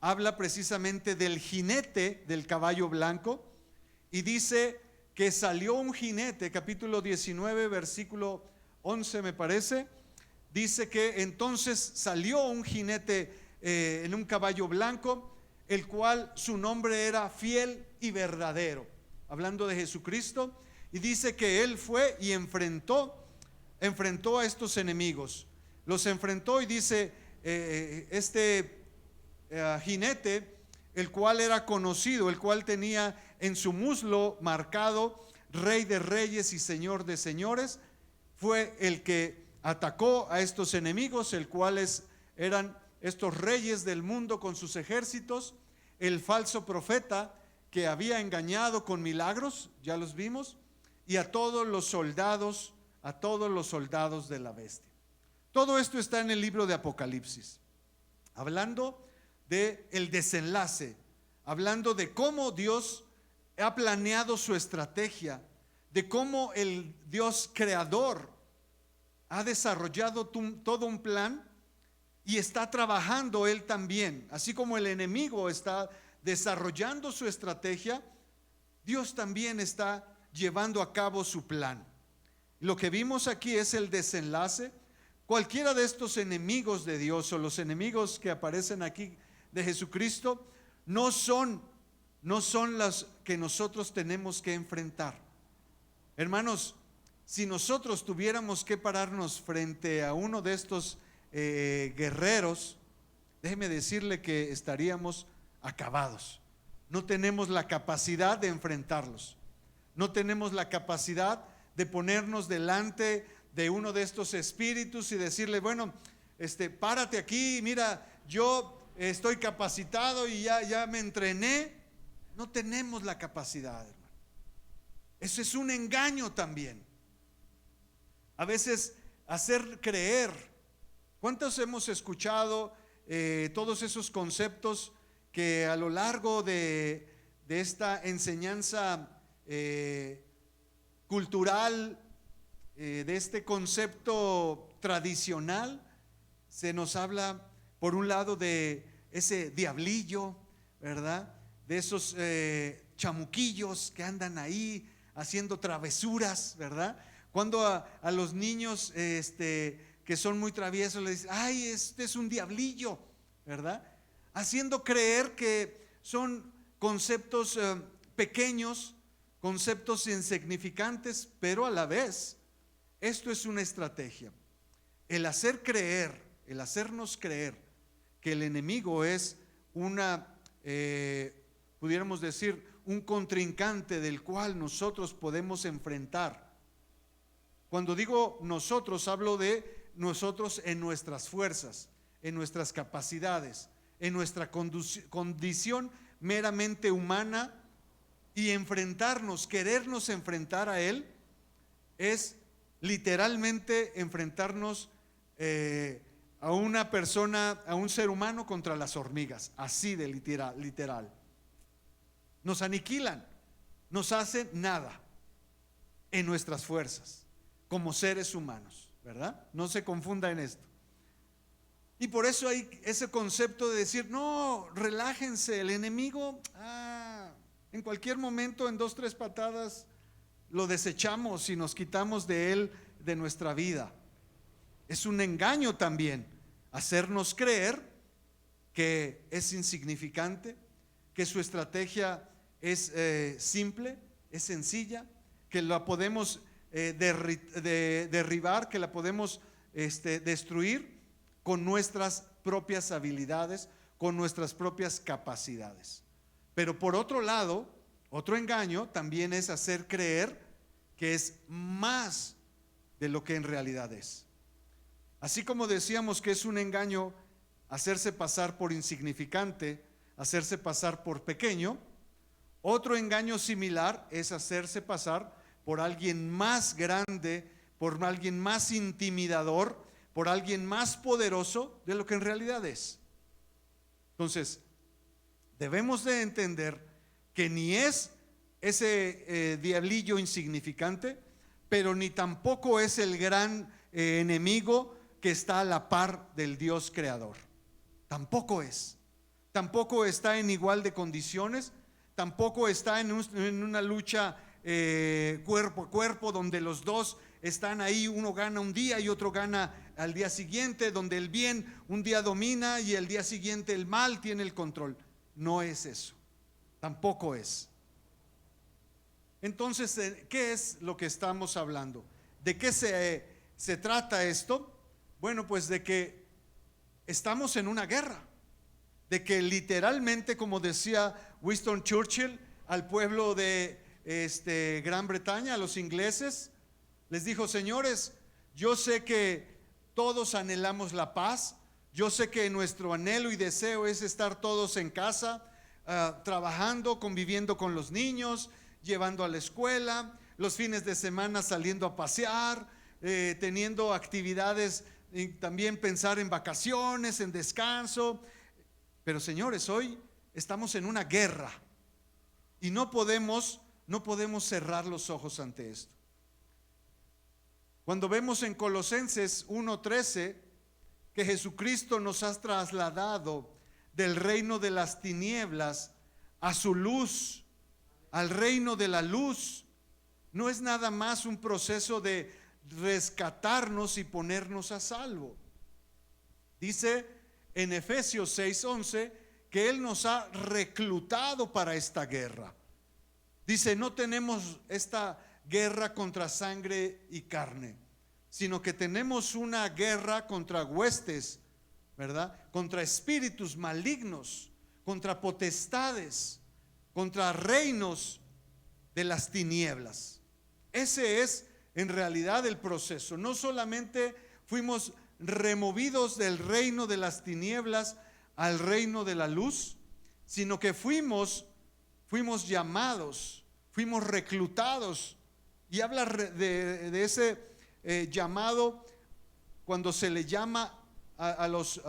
habla precisamente del jinete del caballo blanco y dice que salió un jinete, capítulo 19, versículo 11 me parece, dice que entonces salió un jinete en un caballo blanco, el cual su nombre era Fiel y Verdadero, hablando de Jesucristo, y dice que él fue y enfrentó a estos enemigos, los enfrentó y dice jinete, el cual era conocido, el cual tenía en su muslo marcado Rey de Reyes y Señor de Señores, fue el que atacó a estos enemigos, el cuales eran estos reyes del mundo con sus ejércitos, el falso profeta que había engañado con milagros, ya los vimos, y a todos los soldados de la bestia. Todo esto está en el libro de Apocalipsis, hablando de el desenlace, hablando de cómo Dios ha planeado su estrategia, de cómo el Dios creador ha desarrollado todo un plan y está trabajando él también, así como el enemigo está desarrollando su estrategia, Dios también está llevando a cabo su plan. Lo que vimos aquí es el desenlace. Cualquiera de estos enemigos de Dios o los enemigos que aparecen aquí de Jesucristo no son las que nosotros tenemos que enfrentar. Hermanos, si nosotros tuviéramos que pararnos frente a uno de estos guerreros, déjeme decirle que estaríamos acabados. No tenemos la capacidad de enfrentarlos. No tenemos la capacidad de ponernos delante de uno de estos espíritus y decirle, bueno, párate aquí, mira, yo estoy capacitado y ya me entrené. No tenemos la capacidad, hermano. Eso es un engaño también. A veces hacer creer. ¿Cuántos hemos escuchado todos esos conceptos que a lo largo de esta enseñanza cultural, de este concepto tradicional, se nos habla por un lado de ese diablillo, ¿verdad? De esos chamuquillos que andan ahí haciendo travesuras, ¿verdad? Cuando a los niños que son muy traviesos les dicen, ay, este es un diablillo, ¿verdad? Haciendo creer que son conceptos pequeños, conceptos insignificantes, pero a la vez esto es una estrategia. El hacernos creer que el enemigo es pudiéramos decir, un contrincante del cual nosotros podemos enfrentar. Cuando digo nosotros, hablo de nosotros en nuestras fuerzas, en nuestras capacidades, en nuestra condición meramente humana, y querernos enfrentar a él, es literalmente enfrentarnos a una persona, a un ser humano contra las hormigas, así de literal. Nos aniquilan, nos hacen nada en nuestras fuerzas como seres humanos, ¿verdad? No se confunda en esto. Y por eso hay ese concepto de decir, no, relájense, el enemigo, en cualquier momento, en 2, 3 patadas, lo desechamos y nos quitamos de él, de nuestra vida. Es un engaño también hacernos creer que es insignificante, que su estrategia es simple, es sencilla, que la podemos derribar, que la podemos destruir con nuestras propias habilidades, con nuestras propias capacidades. Pero por otro lado, otro engaño también es hacer creer que es más de lo que en realidad es. Así como decíamos que es un engaño hacerse pasar por insignificante, hacerse pasar por pequeño, otro engaño similar es hacerse pasar por alguien más grande, por alguien más intimidador, por alguien más poderoso de lo que en realidad es. Entonces, debemos de entender que ni es ese diablillo insignificante, pero ni tampoco es el gran enemigo que está a la par del Dios creador. Tampoco es. Tampoco está en igual de condiciones. Tampoco está en una lucha cuerpo a cuerpo, donde los dos están ahí, uno gana un día y otro gana al día siguiente, donde el bien un día domina y el día siguiente el mal tiene el control. No es eso. Tampoco es. Entonces, ¿qué es lo que estamos hablando? ¿De qué se trata esto? Bueno, pues de que estamos en una guerra, de que literalmente, como decía Winston Churchill al pueblo de Gran Bretaña, a los ingleses, les dijo: señores, yo sé que todos anhelamos la paz, yo sé que nuestro anhelo y deseo es estar todos en casa, trabajando, conviviendo con los niños, llevando a la escuela, los fines de semana saliendo a pasear, teniendo actividades, y también pensar en vacaciones, en descanso. Pero señores, hoy estamos en una guerra y no podemos cerrar los ojos ante esto. Cuando vemos en Colosenses 1:13 que Jesucristo nos ha trasladado del reino de las tinieblas a su luz, al reino de la luz, no es nada más un proceso de rescatarnos y ponernos a salvo. Dice en Efesios 6:11 que Él nos ha reclutado para esta guerra. Dice: no tenemos esta guerra contra sangre y carne, sino que tenemos una guerra contra huestes, ¿verdad? Contra espíritus malignos, contra potestades, contra reinos de las tinieblas. Ese es en realidad el proceso. No solamente fuimos removidos del reino de las tinieblas al reino de la luz, sino que fuimos llamados, fuimos reclutados. Y habla de ese llamado cuando se le llama a los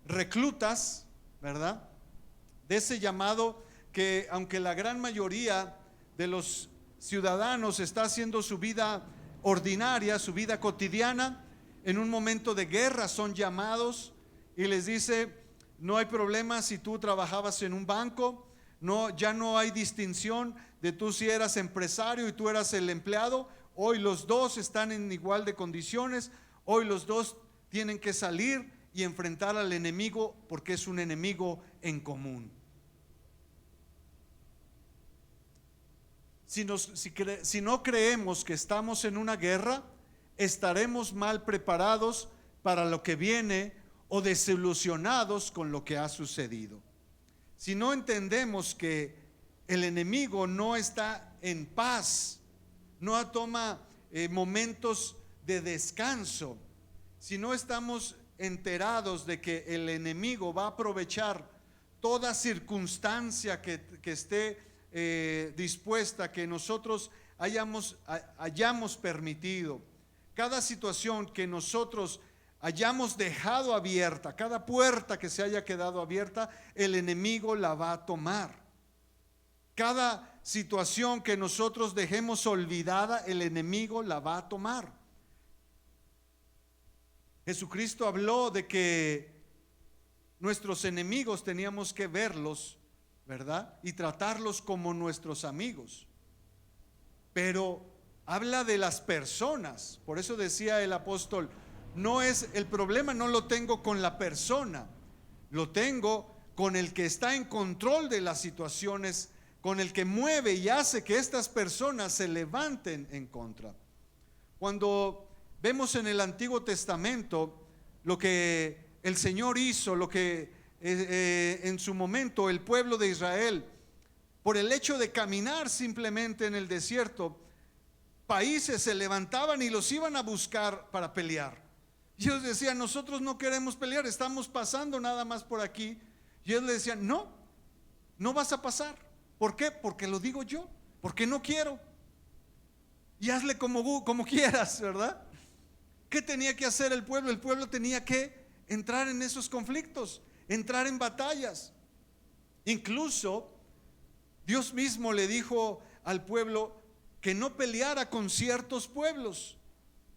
reclutas, ¿verdad? De ese llamado que, aunque la gran mayoría de los ciudadanos está haciendo su vida ordinaria, su vida cotidiana, en un momento de guerra son llamados y les dice: no hay problema si tú trabajabas en un banco, ya no hay distinción de tú si eras empresario y tú eras el empleado. Hoy los dos están en igual de condiciones. Hoy los dos tienen que salir y enfrentar al enemigo, porque es un enemigo en común. Si no creemos que estamos en una guerra, estaremos mal preparados para lo que viene o desilusionados con lo que ha sucedido. Si no entendemos que el enemigo no está en paz, no toma momentos de descanso, si no estamos enterados de que el enemigo va a aprovechar toda circunstancia que esté dispuesta, que nosotros hayamos permitido, cada situación que nosotros hayamos dejado abierta, cada puerta que se haya quedado abierta, el enemigo la va a tomar. Cada situación que nosotros dejemos olvidada, el enemigo la va a tomar. Jesucristo habló de que nuestros enemigos teníamos que verlos, ¿verdad? Y tratarlos como nuestros amigos. Pero habla de las personas. Por eso decía el apóstol: no es el problema, no lo tengo con la persona, lo tengo con el que está en control de las situaciones, con el que mueve y hace que estas personas se levanten en contra. Cuando vemos en el Antiguo Testamento lo que el Señor hizo, lo que en su momento el pueblo de Israel, por el hecho de caminar simplemente en el desierto, países se levantaban y los iban a buscar para pelear. Y ellos decían: nosotros no queremos pelear, estamos pasando nada más por aquí. Y ellos le decían: no vas a pasar. ¿Por qué? Porque lo digo yo, porque no quiero. Y hazle como quieras, ¿verdad? ¿Qué tenía que hacer el pueblo? El pueblo tenía que entrar en esos conflictos, entrar en batallas. Incluso Dios mismo le dijo al pueblo: que no peleara con ciertos pueblos.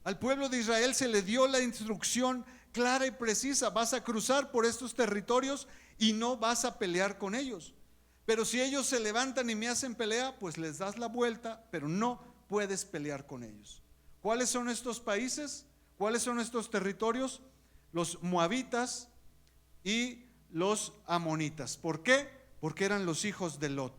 Al pueblo de Israel se le dio la instrucción clara y precisa: vas a cruzar por estos territorios y no vas a pelear con ellos. Pero si ellos se levantan y me hacen pelea, pues les das la vuelta, pero no puedes pelear con ellos. ¿Cuáles son estos países? ¿Cuáles son estos territorios? Los moabitas y los amonitas. ¿Por qué? Porque eran los hijos de Lot,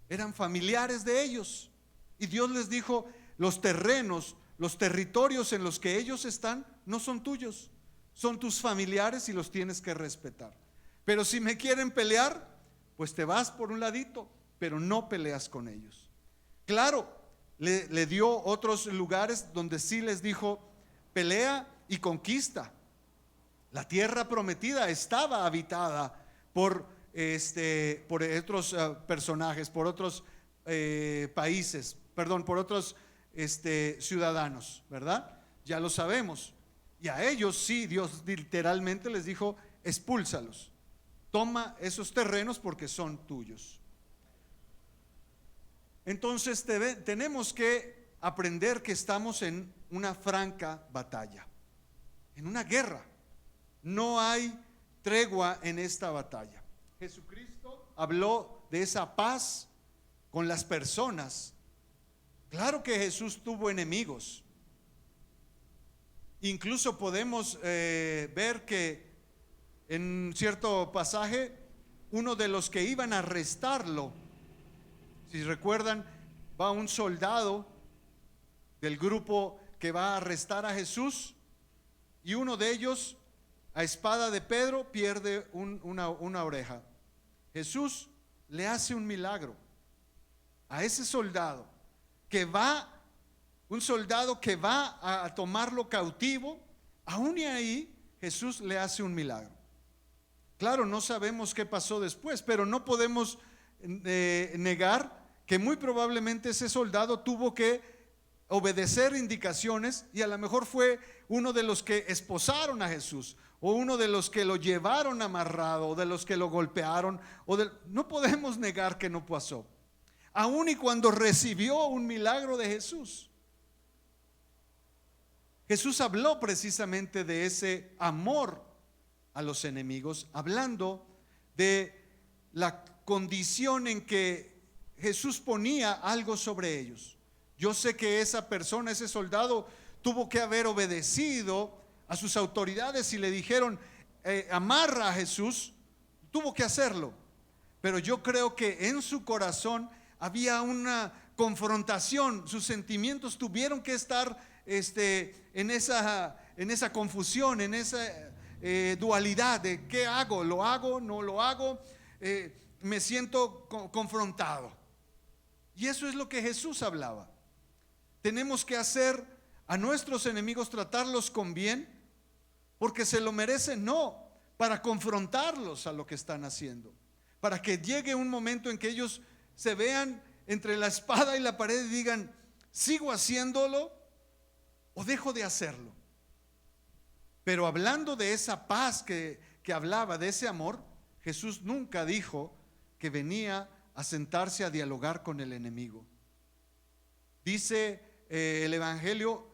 eran familiares de ellos. Y Dios les dijo: los terrenos, los territorios en los que ellos están no son tuyos, son tus familiares y los tienes que respetar. Pero si me quieren pelear, pues te vas por un ladito, pero no peleas con ellos. Claro, le dio otros lugares donde sí les dijo: pelea y conquista. La tierra prometida estaba habitada por otros personajes, por otros países, perdón, por otros ciudadanos, ¿verdad? Ya lo sabemos. Y a ellos sí, Dios literalmente les dijo: expúlsalos, toma esos terrenos porque son tuyos. Entonces tenemos que aprender que estamos en una franca batalla, en una guerra. No hay tregua en esta batalla. Jesucristo habló de esa paz con las personas. Claro que Jesús tuvo enemigos. Incluso podemos ver que en cierto pasaje, uno de los que iban a arrestarlo, si recuerdan, va un soldado del grupo que va a arrestar a Jesús, y uno de ellos, a espada de Pedro, pierde una oreja. Jesús le hace un milagro a ese soldado, un soldado que va a tomarlo cautivo. Aún y ahí Jesús le hace un milagro. Claro, no sabemos qué pasó después, pero no podemos negar que muy probablemente ese soldado tuvo que obedecer indicaciones, y a lo mejor fue uno de los que esposaron a Jesús, o uno de los que lo llevaron amarrado, o de los que lo golpearon, no podemos negar que no pasó. Aún y cuando recibió un milagro de Jesús, Jesús habló precisamente de ese amor a los enemigos, hablando de la condición en que Jesús ponía algo sobre ellos. Yo sé que esa persona, ese soldado, tuvo que haber obedecido a sus autoridades y le dijeron: amarra a Jesús. Tuvo que hacerlo, pero yo creo que en su corazón había una confrontación. Sus sentimientos tuvieron que estar en esa confusión, en esa dualidad de ¿qué hago? ¿Lo hago? ¿No lo hago? Me siento confrontado. Y eso es lo que Jesús hablaba. Tenemos que hacer a nuestros enemigos, tratarlos con bien, porque se lo merecen, no para confrontarlos a lo que están haciendo, para que llegue un momento en que ellos se vean entre la espada y la pared y digan: ¿sigo haciéndolo o dejo de hacerlo? Pero hablando de esa paz que hablaba, de ese amor, Jesús nunca dijo que venía a sentarse a dialogar con el enemigo. Dice el Evangelio: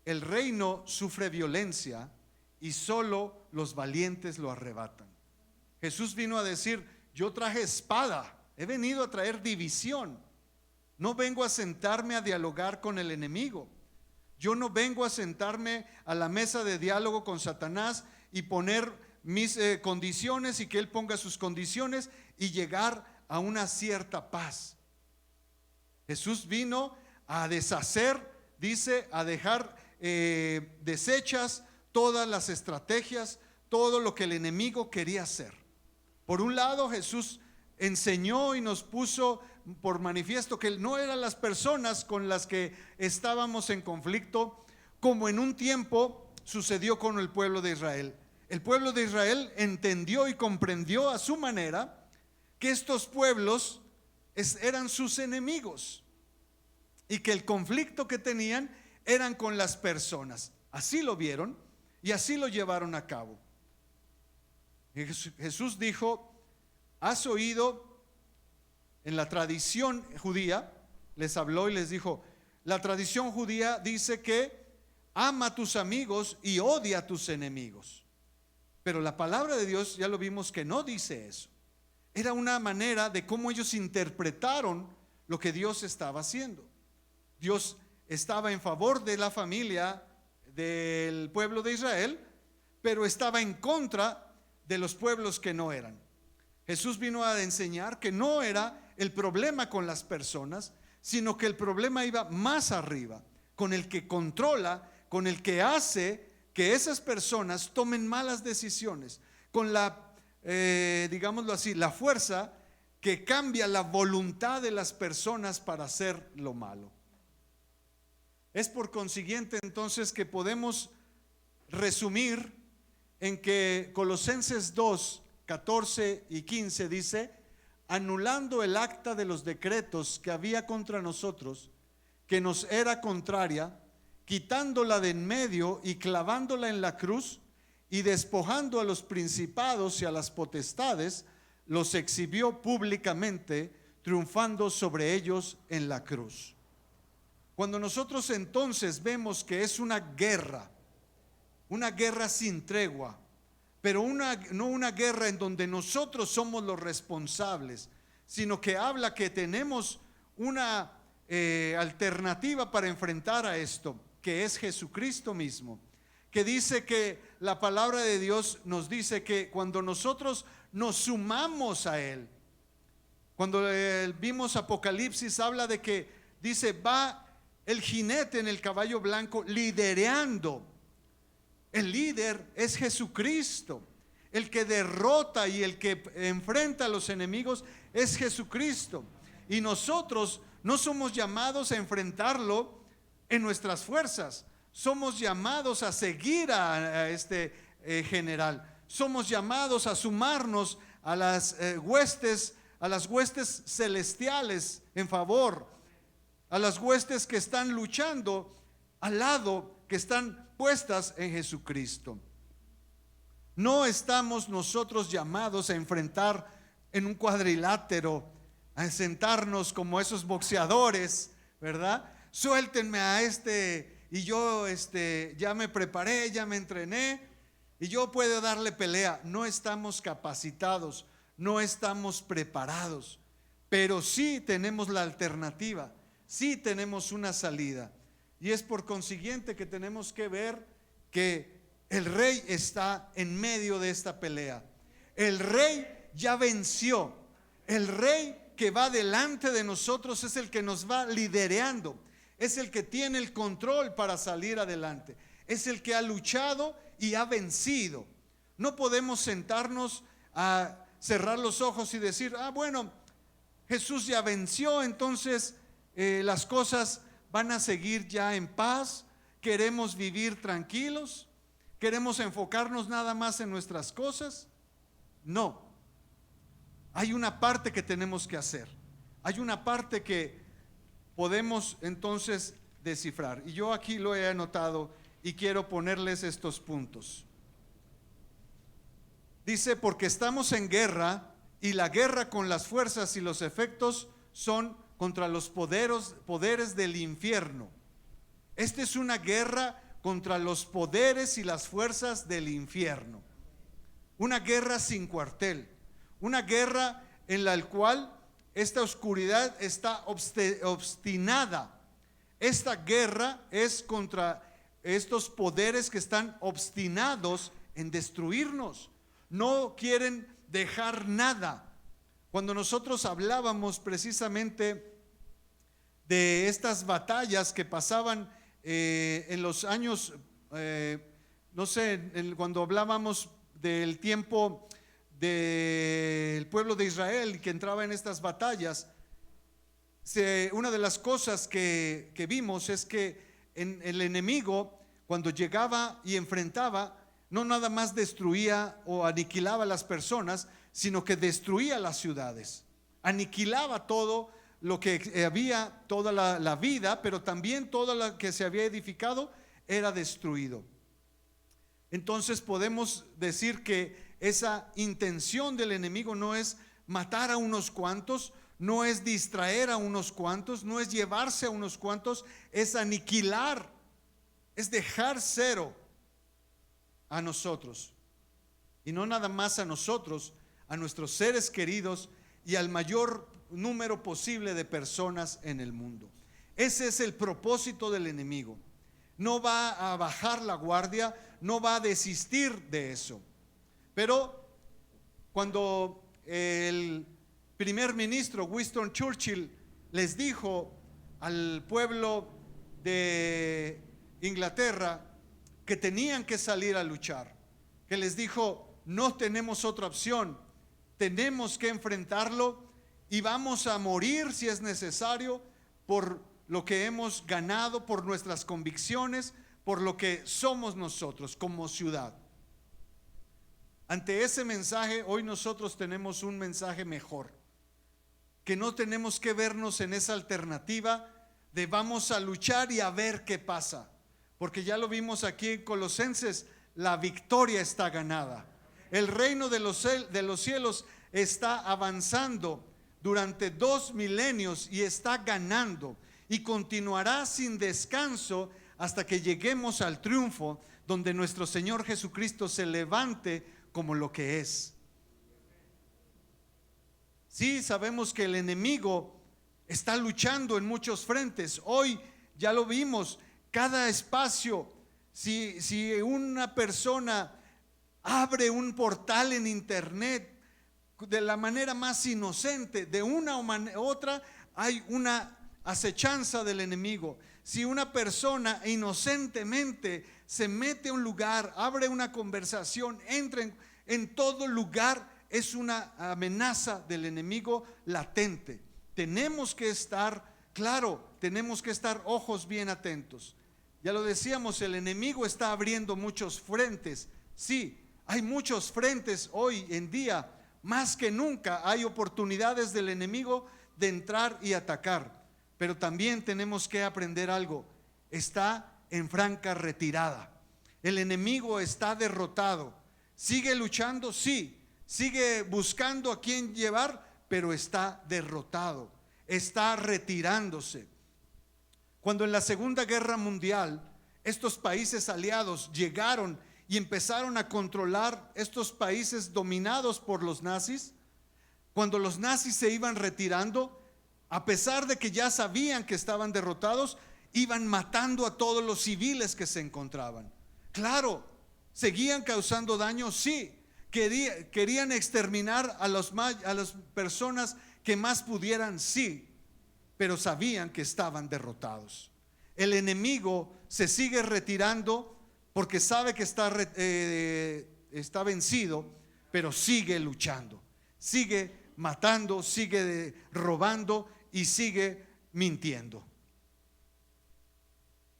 el reino sufre violencia y solo los valientes lo arrebatan. Jesús vino a decir: yo traje espada, he venido a traer división. No vengo a sentarme a dialogar con el enemigo. Yo no vengo a sentarme a la mesa de diálogo con Satanás y poner mis condiciones y que él ponga sus condiciones y llegar a una cierta paz. Jesús vino a deshacer, dice, a dejar deshechas todas las estrategias, todo lo que el enemigo quería hacer. Por un lado, Jesús enseñó y nos puso por manifiesto que no eran las personas con las que estábamos en conflicto, como en un tiempo sucedió con el pueblo de Israel. El pueblo de Israel entendió y comprendió a su manera que estos pueblos eran sus enemigos y que el conflicto que tenían eran con las personas. Así lo vieron y así lo llevaron a cabo. Jesús dijo: has oído en la tradición judía les habló y les dijo: la tradición judía dice que ama a tus amigos y odia a tus enemigos. Pero la palabra de Dios, ya lo vimos, que no dice eso. Era una manera de cómo ellos interpretaron lo que Dios estaba haciendo. Dios estaba en favor de la familia del pueblo de Israel, pero estaba en contra de los pueblos que no eran. Jesús vino a enseñar que no era el problema con las personas, sino que el problema iba más arriba, con el que controla, con el que hace que esas personas tomen malas decisiones, con la, digámoslo así, la fuerza que cambia la voluntad de las personas para hacer lo malo. Es por consiguiente entonces que podemos resumir en que Colosenses 2, 14 y 15 dice: anulando el acta de los decretos que había contra nosotros, que nos era contraria, quitándola de en medio y clavándola en la cruz, y despojando a los principados y a las potestades, los exhibió públicamente, triunfando sobre ellos en la cruz. Cuando nosotros entonces vemos que es una guerra sin tregua, pero no una guerra en donde nosotros somos los responsables, sino que habla que tenemos una alternativa para enfrentar a esto, que es Jesucristo mismo, que dice que la palabra de Dios nos dice que cuando nosotros nos sumamos a Él, cuando vimos Apocalipsis, habla de que dice: va el jinete en el caballo blanco lidereando. El líder es Jesucristo. El que derrota y el que enfrenta a los enemigos es Jesucristo. Y nosotros no somos llamados a enfrentarlo en nuestras fuerzas. Somos llamados a seguir a este general. Somos llamados a sumarnos a las huestes celestiales en favor, a las huestes que están luchando al lado, que están puestas en Jesucristo. No estamos nosotros llamados a enfrentar en un cuadrilátero, a sentarnos como esos boxeadores, ¿verdad? Suéltenme a este y yo ya me preparé, ya me entrené y yo puedo darle pelea. No estamos capacitados, no estamos preparados, pero sí tenemos la alternativa, sí tenemos una salida. Y es por consiguiente que tenemos que ver que el rey está en medio de esta pelea. El rey ya venció. El rey que va delante de nosotros es el que nos va liderando. Es el que tiene el control para salir adelante. Es el que ha luchado y ha vencido. No podemos sentarnos a cerrar los ojos y decir: bueno, Jesús ya venció, entonces las cosas van a seguir ya en paz. Queremos vivir tranquilos. Queremos enfocarnos nada más en nuestras cosas. No. Hay una parte que tenemos que hacer. Hay una parte que podemos entonces descifrar. Y yo aquí lo he anotado y quiero ponerles estos puntos. Dice: porque estamos en guerra, y la guerra con las fuerzas y los efectos son contra los poderes del infierno. Esta es una guerra contra los poderes y las fuerzas del infierno. Una guerra sin cuartel. Una guerra en la cual esta oscuridad está obstinada. Esta guerra es contra estos poderes que están obstinados en destruirnos. No quieren dejar nada. Cuando nosotros hablábamos precisamente de estas batallas que pasaban en los años, no sé, cuando hablábamos del tiempo del pueblo de Israel que entraba en estas batallas, una de las cosas que vimos es que el enemigo, cuando llegaba y enfrentaba, no nada más destruía o aniquilaba a las personas, sino que destruía las ciudades, aniquilaba todo lo que había, toda la vida, pero también todo lo que se había edificado era destruido. Entonces podemos decir que esa intención del enemigo no es matar a unos cuantos, no es distraer a unos cuantos, no es llevarse a unos cuantos, es aniquilar, es dejar cero a nosotros. Y no nada más a nosotros, a nuestros seres queridos y al mayor número posible de personas en el mundo. Ese es el propósito del enemigo. No va a bajar la guardia, no va a desistir de eso. Pero cuando el primer ministro Winston Churchill les dijo al pueblo de Inglaterra que tenían que salir a luchar, que les dijo: no tenemos otra opción, tenemos que enfrentarlo y vamos a morir si es necesario por lo que hemos ganado, por nuestras convicciones, por lo que somos nosotros como ciudad. Ante ese mensaje, hoy nosotros tenemos un mensaje mejor, que no tenemos que vernos en esa alternativa de vamos a luchar y a ver qué pasa, porque ya lo vimos aquí en Colosenses, la victoria está ganada. El reino de los cielos está avanzando durante 2 milenios y está ganando, y continuará sin descanso hasta que lleguemos al triunfo, donde nuestro Señor Jesucristo se levante como lo que es. Sí, sabemos que el enemigo está luchando en muchos frentes. Hoy ya lo vimos, cada espacio, si una persona abre un portal en internet de la manera más inocente, de una u otra hay una acechanza del enemigo. Si una persona inocentemente se mete a un lugar, abre una conversación, entra en todo lugar, es una amenaza del enemigo latente. Tenemos que estar, claro, tenemos que estar ojos bien atentos. Ya lo decíamos, el enemigo está abriendo muchos frentes. Sí, hay muchos frentes hoy en día, más que nunca hay oportunidades del enemigo de entrar y atacar. Pero también tenemos que aprender algo: está en franca retirada. El enemigo está derrotado. Sigue luchando, sí, sigue buscando a quién llevar, pero está derrotado, está retirándose. Cuando en la Segunda Guerra Mundial estos países aliados llegaron y empezaron a controlar estos países dominados por los nazis, cuando los nazis se iban retirando, a pesar de que ya sabían que estaban derrotados, iban matando a todos los civiles que se encontraban. Claro, seguían causando daño, sí. Querían exterminar a las personas que más pudieran, sí, pero sabían que estaban derrotados. El enemigo se sigue retirando porque sabe que está vencido, pero sigue luchando, sigue matando, sigue robando y sigue mintiendo.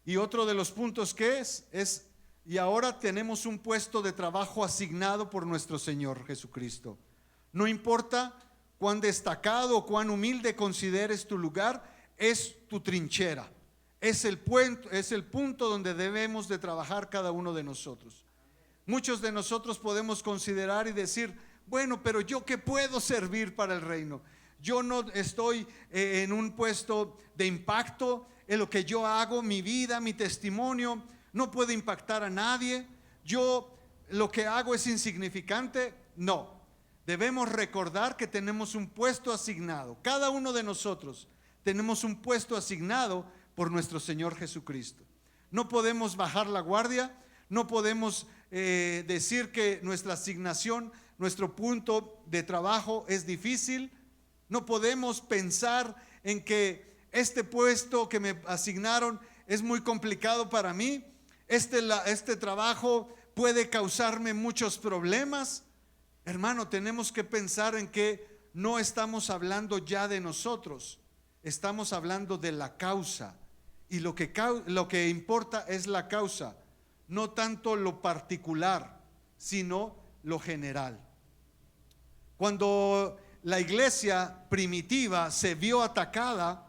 Y otro de los puntos que es y ahora tenemos un puesto de trabajo asignado por nuestro Señor Jesucristo. No importa cuán destacado o cuán humilde consideres tu lugar, es tu trinchera, es el punto donde debemos de trabajar cada uno de nosotros. Muchos de nosotros podemos considerar y decir: bueno, pero yo ¿qué puedo servir para el reino? Yo no estoy en un puesto de impacto. En lo que yo hago, mi vida, mi testimonio no puede impactar a nadie. Yo lo que hago es insignificante. No, debemos recordar que tenemos un puesto asignado. Cada uno de nosotros tenemos un puesto asignado por nuestro Señor Jesucristo. No podemos bajar la guardia, no podemos decir que nuestra asignación, nuestro punto de trabajo es difícil. No podemos pensar en que este puesto que me asignaron es muy complicado para mí. Este trabajo puede causarme muchos problemas. Hermano, tenemos que pensar en que no estamos hablando ya de nosotros, estamos hablando de la causa. Y lo que importa es la causa, no tanto lo particular, sino lo general. Cuando la iglesia primitiva se vio atacada,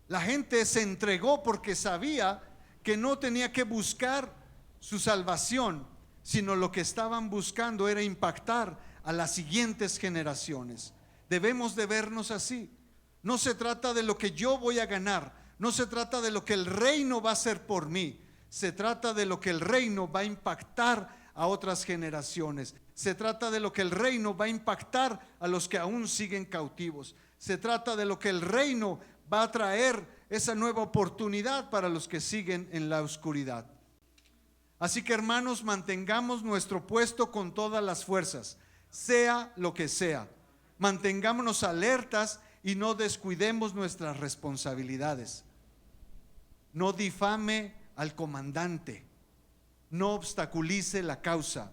la gente se entregó porque sabía que no tenía que buscar su salvación, sino lo que estaban buscando era impactar a las siguientes generaciones. Debemos de vernos así. No se trata de lo que yo voy a ganar, no se trata de lo que el reino va a hacer por mí, se trata de lo que el reino va a impactar a otras generaciones. Se trata de lo que el reino va a impactar a los que aún siguen cautivos. Se trata de lo que el reino va a traer, esa nueva oportunidad para los que siguen en la oscuridad. Así que, hermanos, mantengamos nuestro puesto con todas las fuerzas, sea lo que sea. Mantengámonos alertas y no descuidemos nuestras responsabilidades. No difame al comandante, no obstaculice la causa,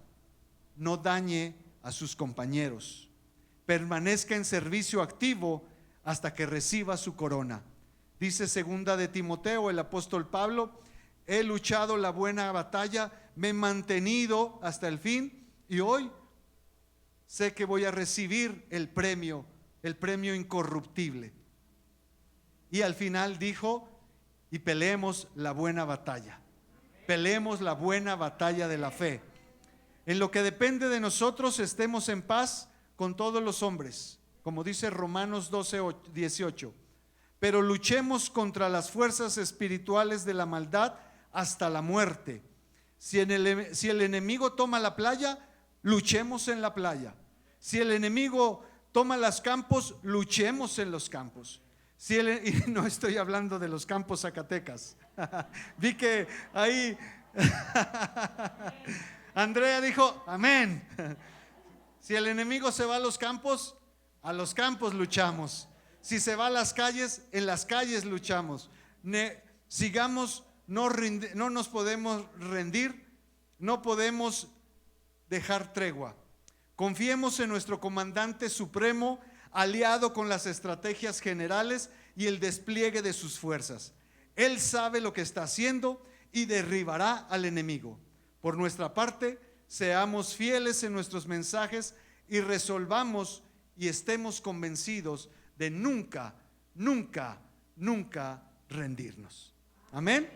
no dañe a sus compañeros. Permanezca en servicio activo hasta que reciba su corona. Dice segunda de Timoteo el apóstol Pablo: he luchado la buena batalla, me he mantenido hasta el fin y hoy sé que voy a recibir el premio incorruptible. Y al final dijo: y peleemos la buena batalla. Peleemos la buena batalla de la fe. En lo que depende de nosotros, estemos en paz con todos los hombres, como dice Romanos 12:18. Pero luchemos contra las fuerzas espirituales de la maldad hasta la muerte. Si el enemigo toma la playa, luchemos en la playa. Si el enemigo toma los campos, luchemos en los campos. Y no estoy hablando de los campos Zacatecas. Vi que ahí Andrea dijo amén. Si el enemigo se va a los campos luchamos. Si se va a las calles, en las calles luchamos. Sigamos, no nos podemos rendir, no podemos dejar tregua. Confiemos en nuestro comandante supremo, aliado con las estrategias generales y el despliegue de sus fuerzas. Él sabe lo que está haciendo y derribará al enemigo. Por nuestra parte, seamos fieles en nuestros mensajes y resolvamos y estemos convencidos de nunca rendirnos. Amén.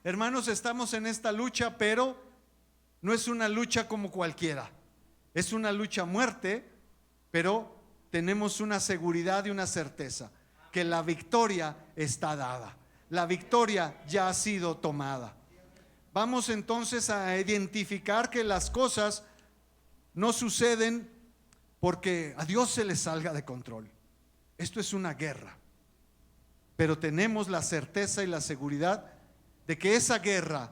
Hermanos, estamos en esta lucha, pero no es una lucha como cualquiera. Es una lucha a muerte, pero tenemos una seguridad y una certeza que la victoria está dada. La victoria ya ha sido tomada. Vamos entonces a identificar que las cosas no suceden porque a Dios se le salga de control. Esto es una guerra, pero tenemos la certeza y la seguridad de que esa guerra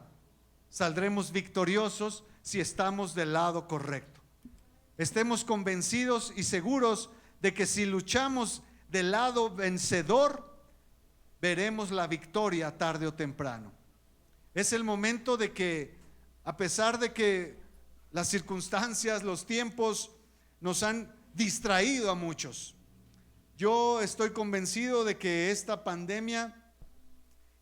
saldremos victoriosos si estamos del lado correcto. Estemos convencidos y seguros de que si luchamos del lado vencedor, veremos la victoria tarde o temprano. Es el momento de que, a pesar de que las circunstancias, los tiempos nos han distraído a muchos, yo estoy convencido de que esta pandemia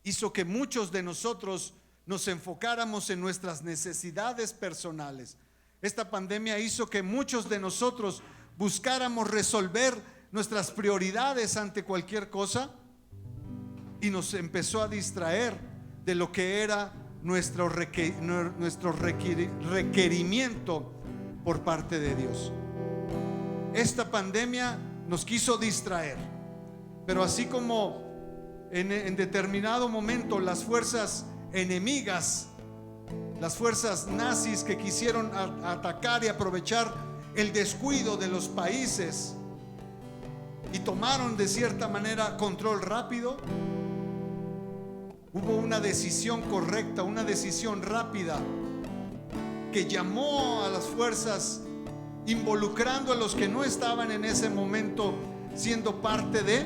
hizo que muchos de nosotros nos enfocáramos en nuestras necesidades personales. Esta pandemia hizo que muchos de nosotros buscáramos resolver nuestras prioridades ante cualquier cosa y nos empezó a distraer de lo que era nuestro requerimiento por parte de Dios. Esta pandemia nos quiso distraer, pero así como en determinado momento las fuerzas enemigas, las fuerzas nazis que quisieron atacar y aprovechar el descuido de los países y tomaron de cierta manera control rápido, hubo una decisión correcta, una decisión rápida que llamó a las fuerzas, involucrando a los que no estaban en ese momento siendo parte de,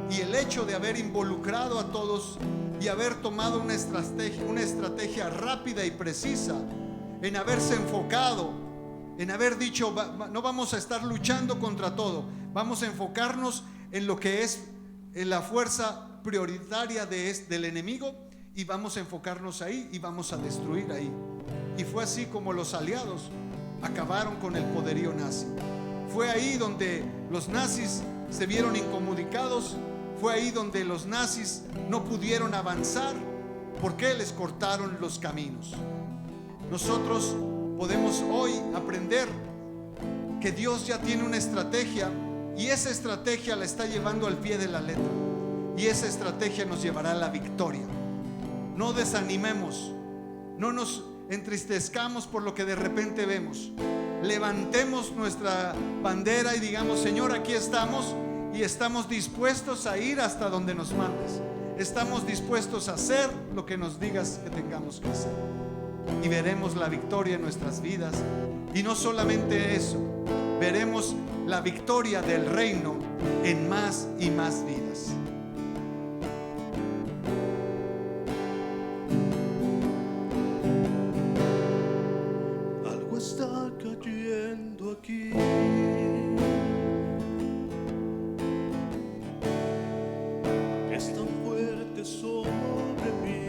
y el hecho de haber involucrado a todos y haber tomado una estrategia rápida y precisa, en haberse enfocado, en haber dicho: no vamos a estar luchando contra todo, vamos a enfocarnos en lo que es en la fuerza prioritaria del enemigo y vamos a enfocarnos ahí y vamos a destruir ahí. Y fue así como los aliados acabaron con el poderío nazi. Fue ahí donde los nazis se vieron incomunicados. Fue ahí donde los nazis no pudieron avanzar porque les cortaron los caminos. Nosotros podemos hoy aprender que Dios ya tiene una estrategia y esa estrategia la está llevando al pie de la letra, y esa estrategia nos llevará a la victoria. No desanimemos, no nos entristezcamos por lo que de repente vemos. Levantemos nuestra bandera y digamos: Señor, aquí estamos y estamos dispuestos a ir hasta donde nos mandes. Estamos dispuestos a hacer lo que nos digas que tengamos que hacer, y veremos la victoria en nuestras vidas. Y no solamente eso, veremos la victoria del reino en más y más vidas. Algo está cayendo aquí. Es tan fuerte sobre mí.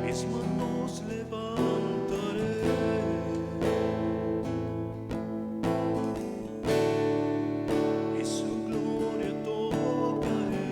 Mis manos levantaré y su gloria tocaré.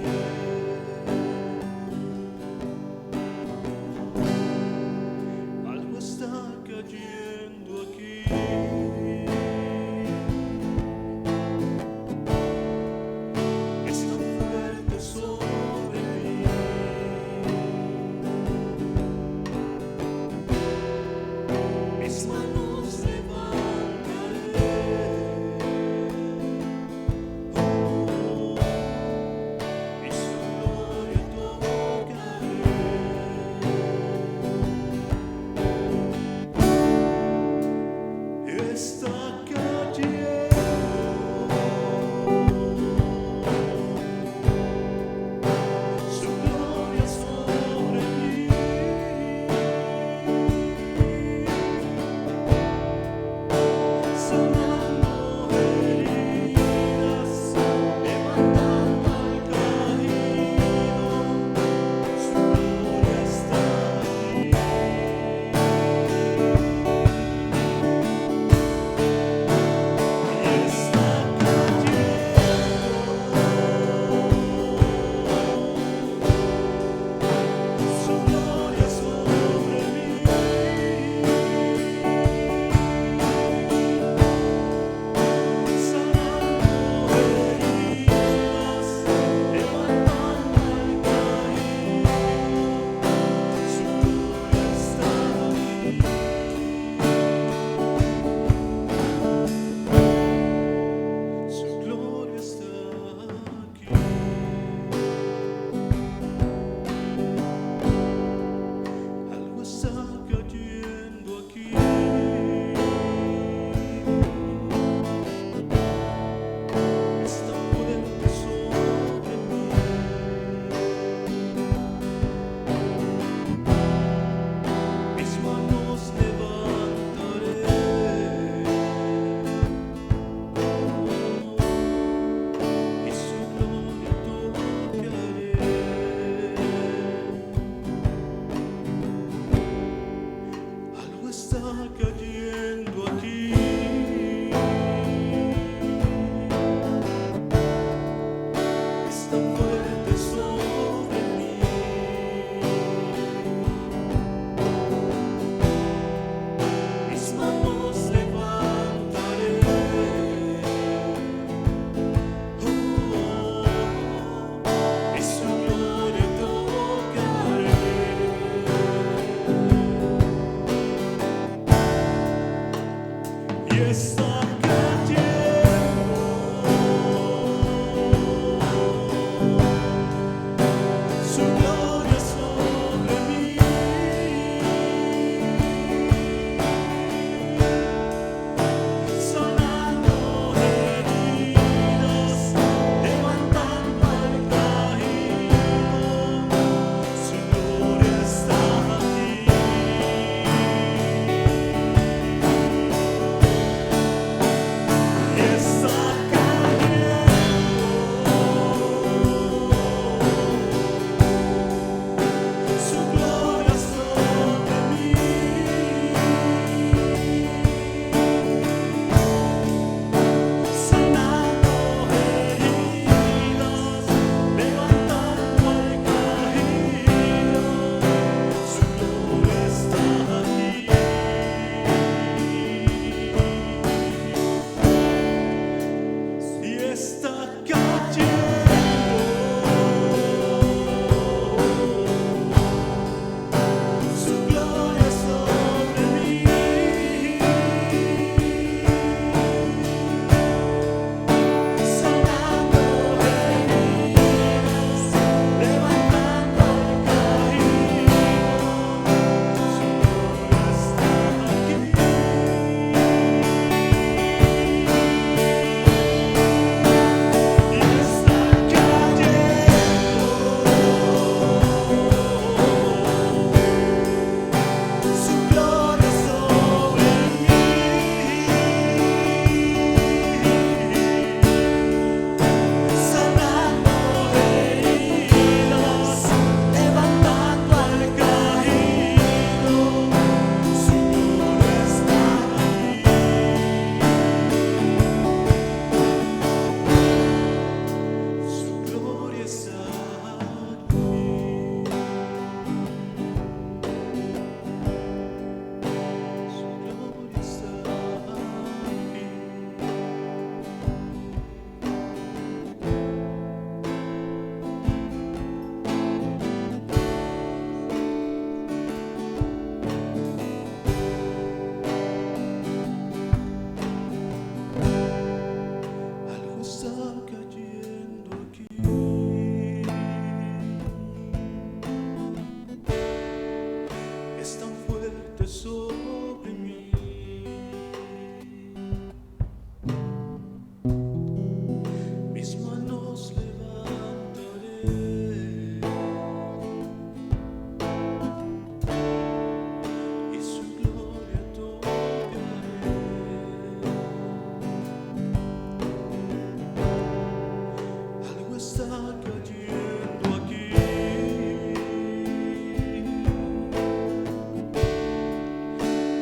cayendo aquí.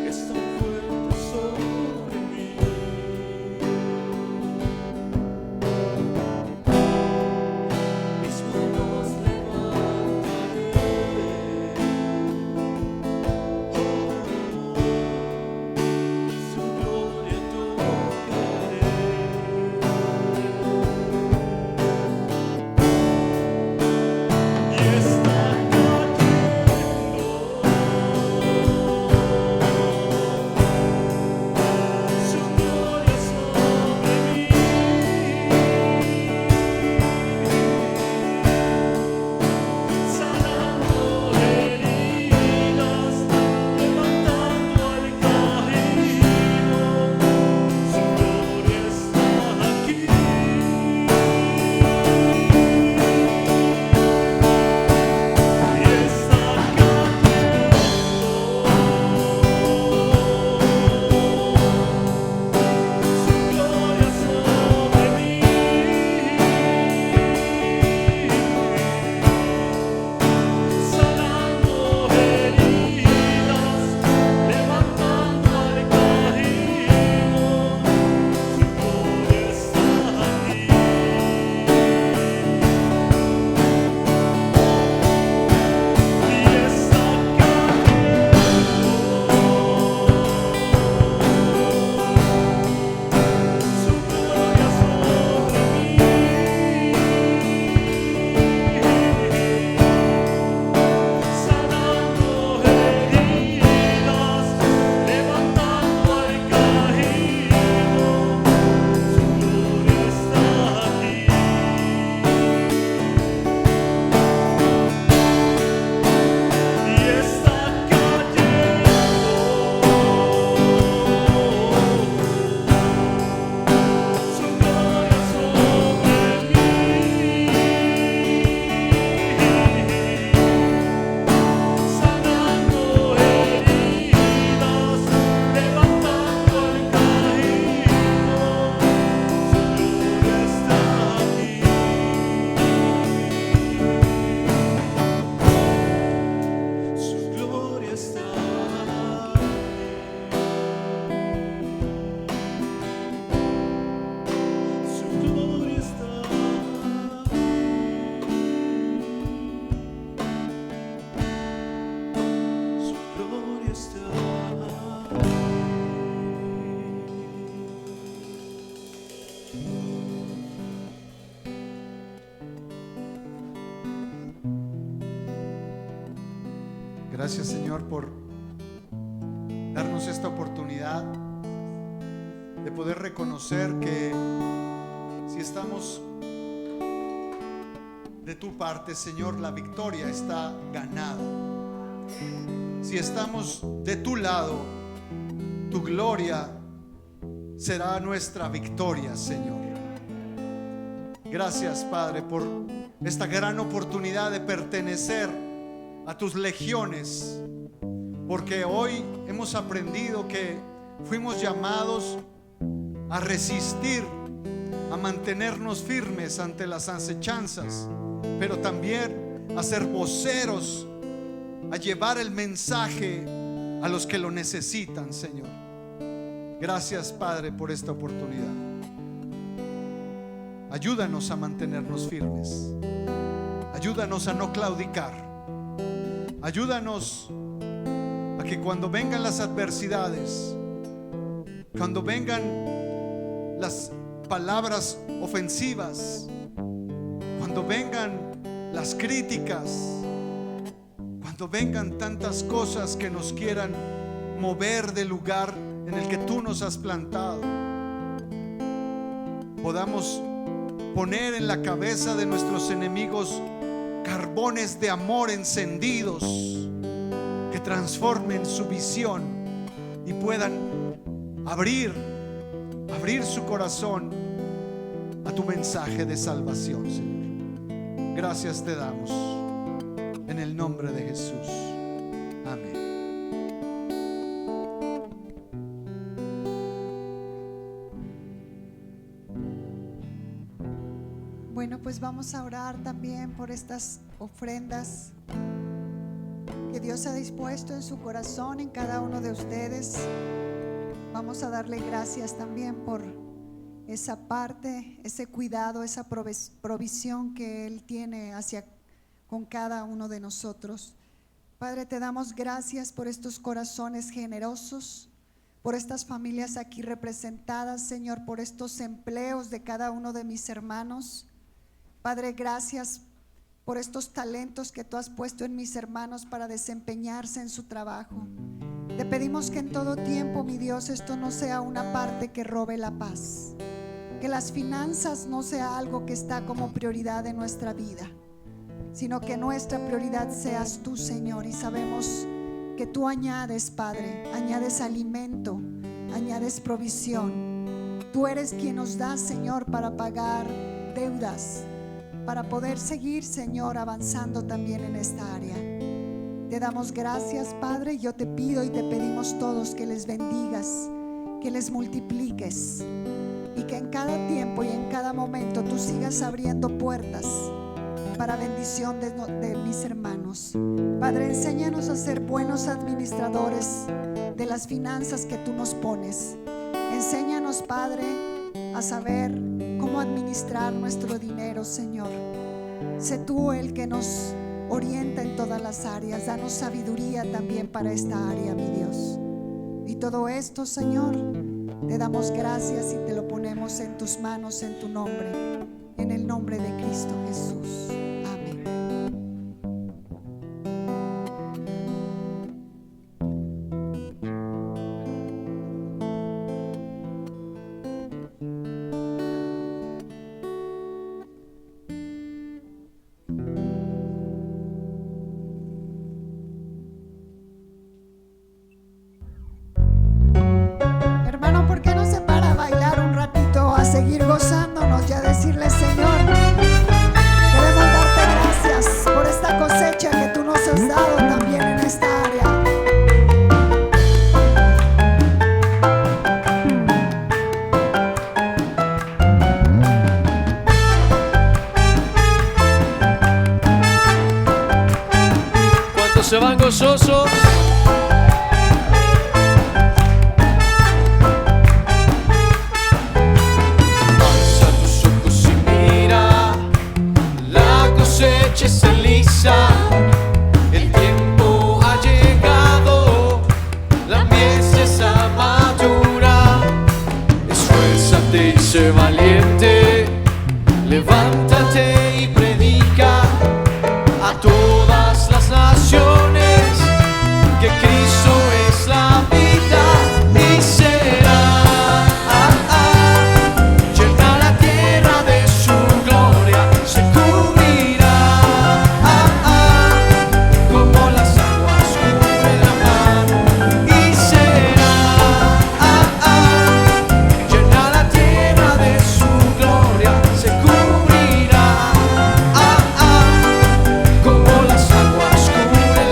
Es tan fuerte sobre mí. Mis manos levantaré. Su gloria tocaré. Y está cayendo. Su gloria sobre mí. Sanando heridas, levantando al caído, su gloria está aquí. Y está cayendo, su gloria sobre mí. Sanando heridas, levantando al caído, su gloria está aquí. Y está cayendo, su gloria sobre mí. Sanando heridas, levantando al caído, su gloria está aquí. Y está cayendo, su gloria sobre mí. Sanando heridas, levantando al caído, su gloria está aquí. Su gloria está aquí. Su gloria está aquí. Su gloria está aquí. Gracias, Señor, por darnos esta oportunidad de poder reconocer que si estamos de tu parte, Señor, la victoria está ganada. Si estamos de tu lado, tu gloria será nuestra victoria, Señor. Gracias, Padre, por esta gran oportunidad de pertenecer a tus legiones, porque hoy hemos aprendido que fuimos llamados a resistir, a mantenernos firmes ante las acechanzas, pero también a ser voceros, a llevar el mensaje a los que lo necesitan, Señor. Gracias, Padre, por esta oportunidad. Ayúdanos a mantenernos firmes. Ayúdanos a no claudicar. Ayúdanos a que cuando vengan las adversidades, cuando vengan las palabras ofensivas, cuando vengan las críticas, cuando vengan tantas cosas que nos quieran mover del lugar en el que tú nos has plantado, podamos poner en la cabeza de nuestros enemigos carbones de amor encendidos que transformen su visión y puedan abrir su corazón a tu mensaje de salvación, Señor. Gracias te damos en el nombre de Jesús. Amén. Bueno, pues pues vamos a orar también por estas ofrendas que Dios ha dispuesto en su corazón en cada uno de ustedes. Vamos a darle gracias también por esa parte, ese cuidado, esa provisión que Él tiene con cada uno de nosotros. Padre, te damos gracias por estos corazones generosos, por estas familias aquí representadas, Señor, por estos empleos de cada uno de mis hermanos. Padre, gracias por estos talentos que tú has puesto en mis hermanos para desempeñarse en su trabajo. Te pedimos que en todo tiempo, mi Dios, esto no sea una parte que robe la paz, que las finanzas no sea algo que está como prioridad en nuestra vida, sino que nuestra prioridad seas tú, Señor. Y sabemos que tú añades, Padre, añades alimento, añades provisión. Tú eres quien nos da, Señor, para pagar deudas, para poder seguir, Señor, avanzando también en esta área. Te damos gracias, Padre. Yo te pido y te pedimos todos que les bendigas, que les multipliques, y que en cada tiempo y en cada momento tú sigas abriendo puertas para bendición de mis hermanos. Padre, enséñanos a ser buenos administradores de las finanzas que tú nos pones. Enséñanos, Padre, a saber cómo administrar nuestro dinero, Señor. Sé tú el que nos orienta en todas las áreas. Danos sabiduría también para esta área, mi Dios. Y todo esto, Señor, te damos gracias y te lo ponemos en tus manos, en tu nombre, en el nombre de Cristo Jesús. Amén. Hermano, ¿por qué no se para a bailar un ratito, a seguir gozándonos y a decirle: Señor, queremos darte gracias por esta cosecha que tú nos has dado también en esta área? ¿Cuántos se van gozosos? Alza tus ojos y mira, la cosecha está lisa, el tiempo ha llegado, la mies está madura. Esfuérzate y sé valiente, levántate y predica a todas las naciones que Cristo es la vida y será llena la tierra de su gloria, se cubrirá como las aguas cubren la mar y será llena la tierra de su gloria, se cubrirá como las aguas cubren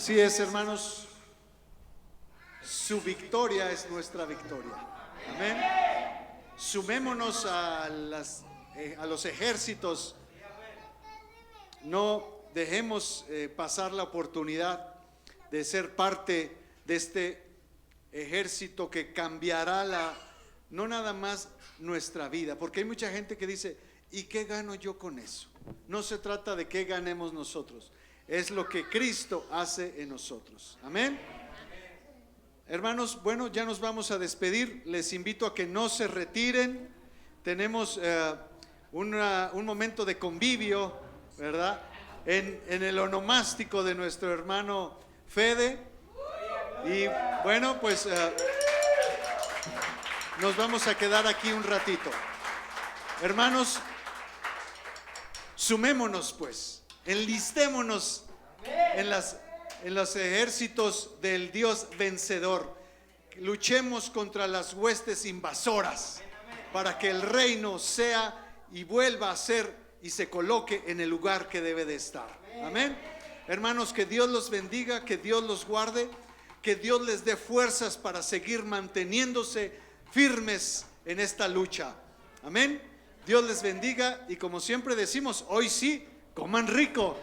Así es, hermanos. Su victoria es nuestra victoria. Amén. Sumémonos a los ejércitos. No dejemos pasar la oportunidad de ser parte de este ejército que cambiará no nada más nuestra vida, porque hay mucha gente que dice, ¿y qué gano yo con eso? No se trata de qué ganemos nosotros, es lo que Cristo hace en nosotros. Amén. Hermanos, bueno, ya nos vamos a despedir. Les invito a que no se retiren. Tenemos un momento de convivio, ¿verdad? En el onomástico de nuestro hermano Fede. Y bueno, pues nos vamos a quedar aquí un ratito. Hermanos, sumémonos pues, enlistémonos en los ejércitos del Dios vencedor. Luchemos contra las huestes invasoras para que el reino sea y vuelva a ser y se coloque en el lugar que debe de estar. Amén. Hermanos, que Dios los bendiga, que Dios los guarde, que Dios les dé fuerzas para seguir manteniéndose firmes en esta lucha. Amén. Dios les bendiga y como siempre decimos, hoy sí, coman rico.